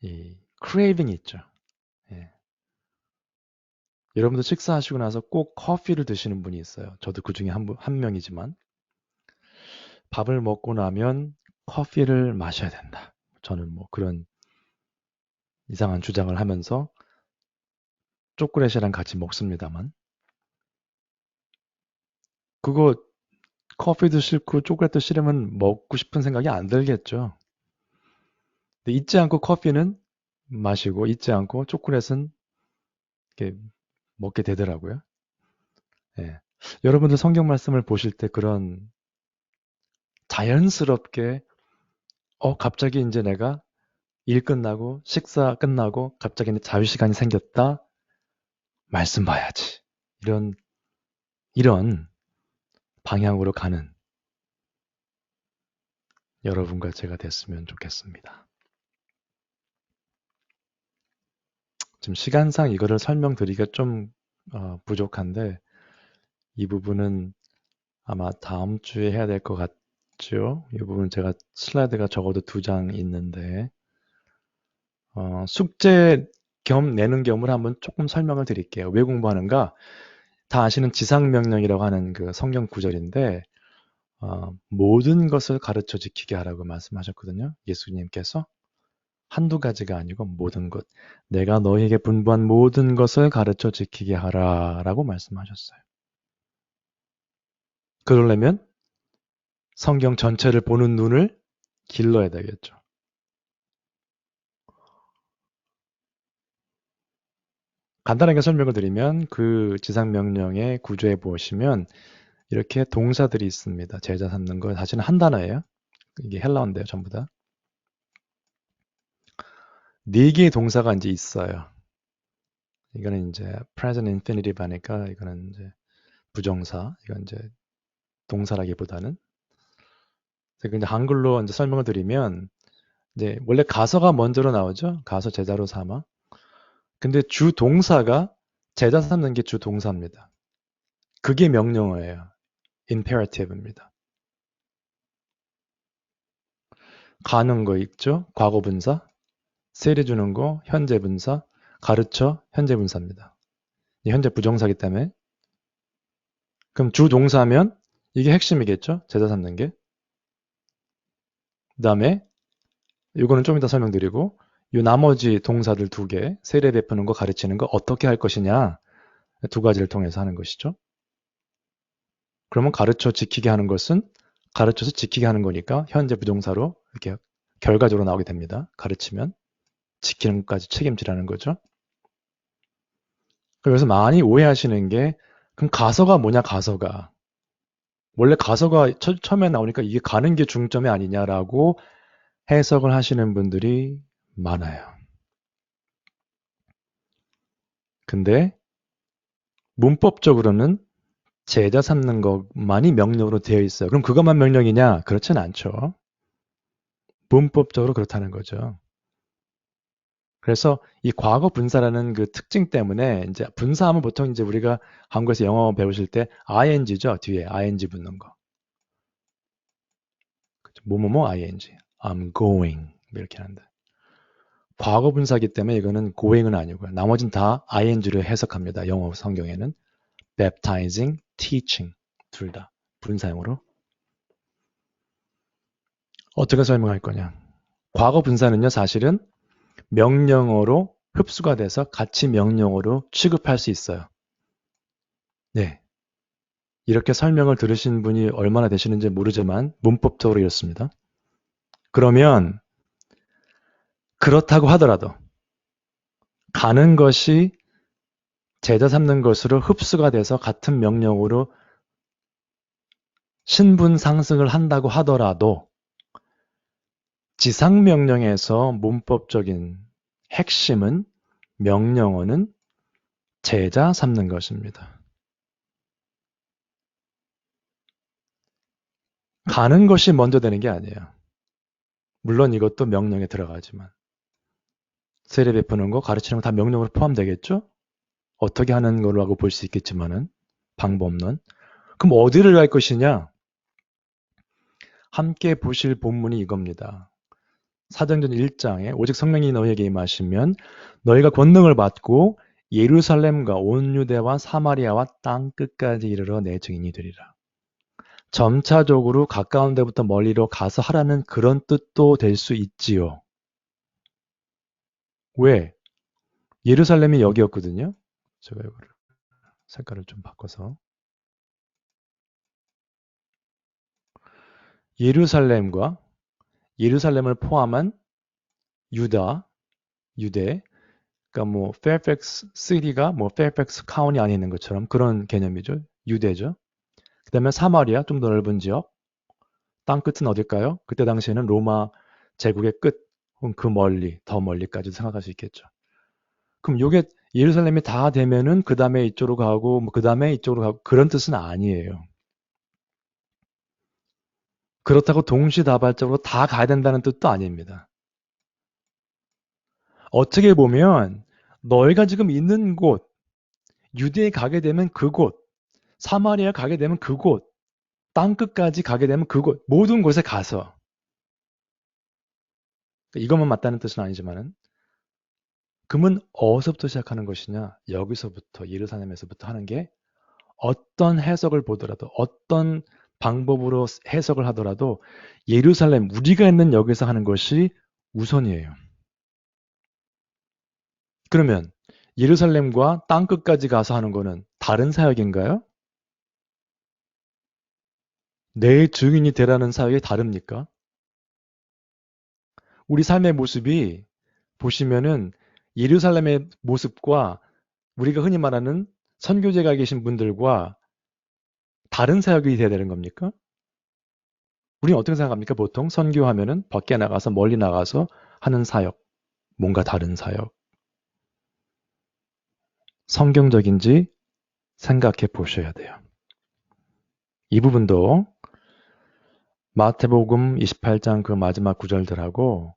이 크레이빙이 있죠. 예. 여러분도 식사하시고 나서 꼭 커피를 드시는 분이 있어요. 저도 그 중에 한 명이지만 밥을 먹고 나면 커피를 마셔야 된다. 저는 뭐 그런 이상한 주장을 하면서 초콜릿이랑 같이 먹습니다만 그거 커피도 싫고 초콜릿도 싫으면 먹고 싶은 생각이 안 들겠죠. 근데 잊지 않고 커피는 마시고 잊지 않고 초콜릿은 이렇게 먹게 되더라고요. 예. 여러분들 성경 말씀을 보실 때 그런 자연스럽게 갑자기 이제 내가 일 끝나고 식사 끝나고 갑자기 자유 시간이 생겼다. 말씀 봐야지. 이런 방향으로 가는 여러분과 제가 됐으면 좋겠습니다. 지금 시간상 이거를 설명드리기가 좀 부족한데 이 부분은 아마 다음 주에 해야 될 것 같죠? 이 부분 제가 슬라이드가 적어도 2장 있는데 숙제 겸 내는 겸을 한번 조금 설명을 드릴게요. 왜 공부하는가? 다 아시는 지상명령이라고 하는 그 성경 구절인데 모든 것을 가르쳐 지키게 하라고 말씀하셨거든요. 예수님께서 한두 가지가 아니고 모든 것. 내가 너희에게 분부한 모든 것을 가르쳐 지키게 하라라고 말씀하셨어요. 그러려면 성경 전체를 보는 눈을 길러야 되겠죠. 간단하게 설명을 드리면 그 지상명령의 구조에 보시면 이렇게 동사들이 있습니다. 제자 삼는 거 사실은 한 단어예요. 이게 헬라어인데요, 전부 다. 4개의 동사가 이제 있어요. 이거는 이제 present infinitive 하니까 이거는 이제 부정사, 이건 이제 동사라기보다는. 그래서 이제 한글로 이제 설명을 드리면 이제 원래 가서가 먼저로 나오죠. 가서 제자로 삼아. 근데 주 동사가 제자 삼는 게 주 동사입니다. 그게 명령어예요. imperative입니다. 가는 거 있죠? 과거 분사. 세례 주는 거 현재 분사. 가르쳐 현재 분사입니다. 현재 부정사기 때문에. 그럼 주 동사면 이게 핵심이겠죠? 제자 삼는 게. 그 다음에 이거는 좀 이따 설명드리고 이 나머지 동사들 2개, 세례 베푸는 거 가르치는 거 어떻게 할 것이냐 2가지를 통해서 하는 것이죠. 그러면 가르쳐 지키게 하는 것은 가르쳐서 지키게 하는 거니까 현재 부정사로 이렇게 결과적으로 나오게 됩니다. 가르치면 지키는 것까지 책임지라는 거죠. 그래서 많이 오해하시는 게 그럼 가서가 뭐냐 가서가. 원래 가서가 처음에 나오니까 이게 가는 게 중점이 아니냐라고 해석을 하시는 분들이 많아요. 근데 문법적으로는 제자 삼는 것만이 명령으로 되어 있어요. 그럼 그것만 명령이냐? 그렇진 않죠. 문법적으로 그렇다는 거죠. 그래서 이 과거 분사라는 그 특징 때문에 이제 분사하면 보통 이제 우리가 한국에서 영어 배우실 때 ing죠. 뒤에 ing 붙는 거. 뭐뭐뭐 ing. I'm going 이렇게 하는데. 과거 분사기 때문에 이거는 going은 아니고요. 나머지는 다 ing를 해석합니다. 영어 성경에는. baptizing, teaching 둘 다 분사형으로. 어떻게 설명할 거냐. 과거 분사는요. 사실은 명령어로 흡수가 돼서 같이 명령어로 취급할 수 있어요. 네. 이렇게 설명을 들으신 분이 얼마나 되시는지 모르지만 문법적으로 이렇습니다. 그러면 그렇다고 하더라도 가는 것이 제자 삼는 것으로 흡수가 돼서 같은 명령으로 신분 상승을 한다고 하더라도 지상명령에서 문법적인 핵심은 명령어는 제자 삼는 것입니다. 가는 것이 먼저 되는 게 아니에요. 물론 이것도 명령에 들어가지만 세례 베푸는 거 가르치는 거 다 명령으로 포함되겠죠? 어떻게 하는 거라고 볼 수 있겠지만은 방법론. 그럼 어디를 갈 것이냐? 함께 보실 본문이 이겁니다. 사도행전 1장에 오직 성령이 너희에게 임하시면 너희가 권능을 받고 예루살렘과 온 유대와 사마리아와 땅 끝까지 이르러 내 증인이 되리라. 점차적으로 가까운 데부터 멀리로 가서 하라는 그런 뜻도 될 수 있지요. 왜? 예루살렘이 여기였거든요. 제가 이거를 색깔을 좀 바꿔서 예루살렘과 예루살렘을 포함한 유다, 유대, 그러니까 뭐 페어팩스 시티가 뭐 페어팩스 카운티 안에 있는 것처럼 그런 개념이죠. 유대죠. 그다음에 사마리아 좀 더 넓은 지역. 땅 끝은 어딜까요? 그때 당시에는 로마 제국의 끝, 혹은 그 멀리, 더 멀리까지 생각할 수 있겠죠. 그럼 요게 예루살렘이 다 되면은 그 다음에 이쪽으로 가고 뭐 그 다음에 이쪽으로 가고 그런 뜻은 아니에요. 그렇다고 동시다발적으로 다 가야 된다는 뜻도 아닙니다. 어떻게 보면 너희가 지금 있는 곳, 유대에 가게 되면 그곳, 사마리아 가게 되면 그곳, 땅끝까지 가게 되면 그곳, 모든 곳에 가서 이것만 맞다는 뜻은 아니지만은 그러면 어디서부터 시작하는 것이냐? 여기서부터 예루살렘에서부터 하는 게 어떤 해석을 보더라도 어떤 방법으로 해석을 하더라도 예루살렘 우리가 있는 여기서 하는 것이 우선이에요. 그러면 예루살렘과 땅끝까지 가서 하는 거는 다른 사역인가요? 내 증인이 되라는 사역이 다릅니까? 우리 삶의 모습이 보시면은 예루살렘의 모습과 우리가 흔히 말하는 선교제가 계신 분들과 다른 사역이 돼야 되는 겁니까? 우리는 어떻게 생각합니까? 보통 선교하면은 밖에 나가서 멀리 나가서 하는 사역, 뭔가 다른 사역. 성경적인지 생각해 보셔야 돼요. 이 부분도 마태복음 28장 그 마지막 구절들하고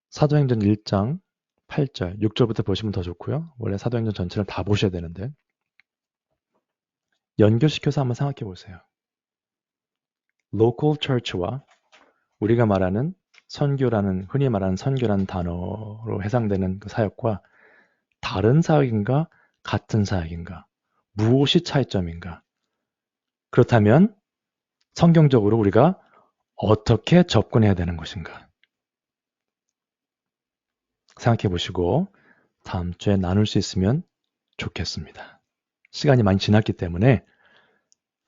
사도행전 1장 8절, 6절부터 보시면 더 좋고요. 원래 사도행전 전체를 다 보셔야 되는데 연결시켜서 한번 생각해 보세요. local church와 우리가 말하는 선교라는 흔히 말하는 선교라는 단어로 해당되는 그 사역과 다른 사역인가 같은 사역인가 무엇이 차이점인가 그렇다면 성경적으로 우리가 어떻게 접근해야 되는 것인가 생각해 보시고 다음 주에 나눌 수 있으면 좋겠습니다. 시간이 많이 지났기 때문에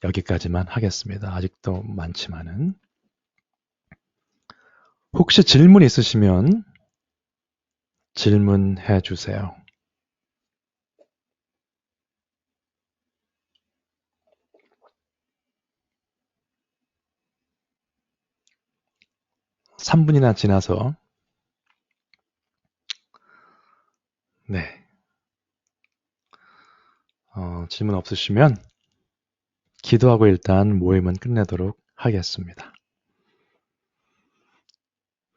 여기까지만 하겠습니다. 아직도 많지만은 혹시 질문 있으시면 질문해 주세요. (3분이나) 지나서 네, 질문 없으시면 기도하고 일단 모임은 끝내도록 하겠습니다.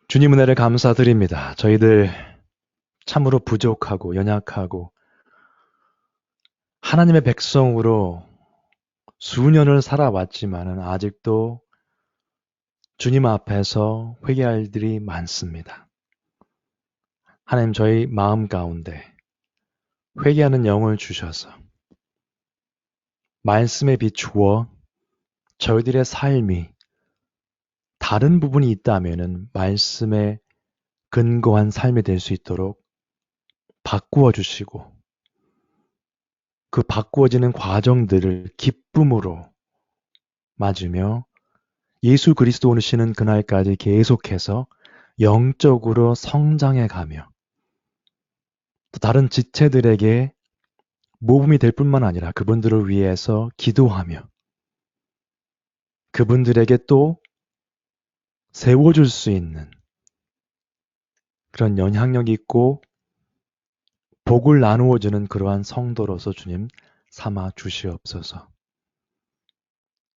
주님 은혜를 감사드립니다. 저희들 참으로 부족하고 연약하고 하나님의 백성으로 수년을 살아왔지만은 아직도 주님 앞에서 회개할 일이 많습니다. 하나님 저희 마음 가운데 회개하는 영을 주셔서 말씀에 비추어 저희들의 삶이 다른 부분이 있다면은 말씀에 근거한 삶이 될 수 있도록 바꾸어 주시고 그 바꾸어지는 과정들을 기쁨으로 맞으며 예수 그리스도 오시는 그날까지 계속해서 영적으로 성장해 가며 또 다른 지체들에게 모범이 될 뿐만 아니라 그분들을 위해서 기도하며 그분들에게 또 세워줄 수 있는 그런 영향력 있고 복을 나누어 주는 그러한 성도로서 주님 삼아 주시옵소서.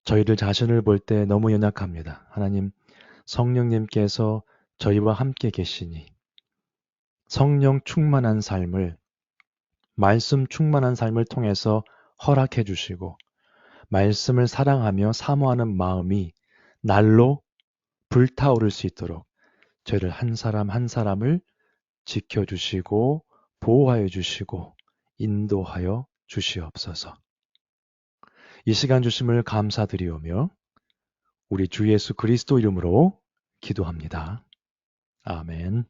저희들 자신을 볼 때 너무 연약합니다. 하나님 성령님께서 저희와 함께 계시니 성령 충만한 삶을 말씀 충만한 삶을 통해서 허락해 주시고 말씀을 사랑하며 사모하는 마음이 날로 불타오를 수 있도록 저희를 한 사람 한 사람을 지켜주시고 보호하여 주시고 인도하여 주시옵소서. 이 시간 주심을 감사드리오며 우리 주 예수 그리스도 이름으로 기도합니다. 아멘.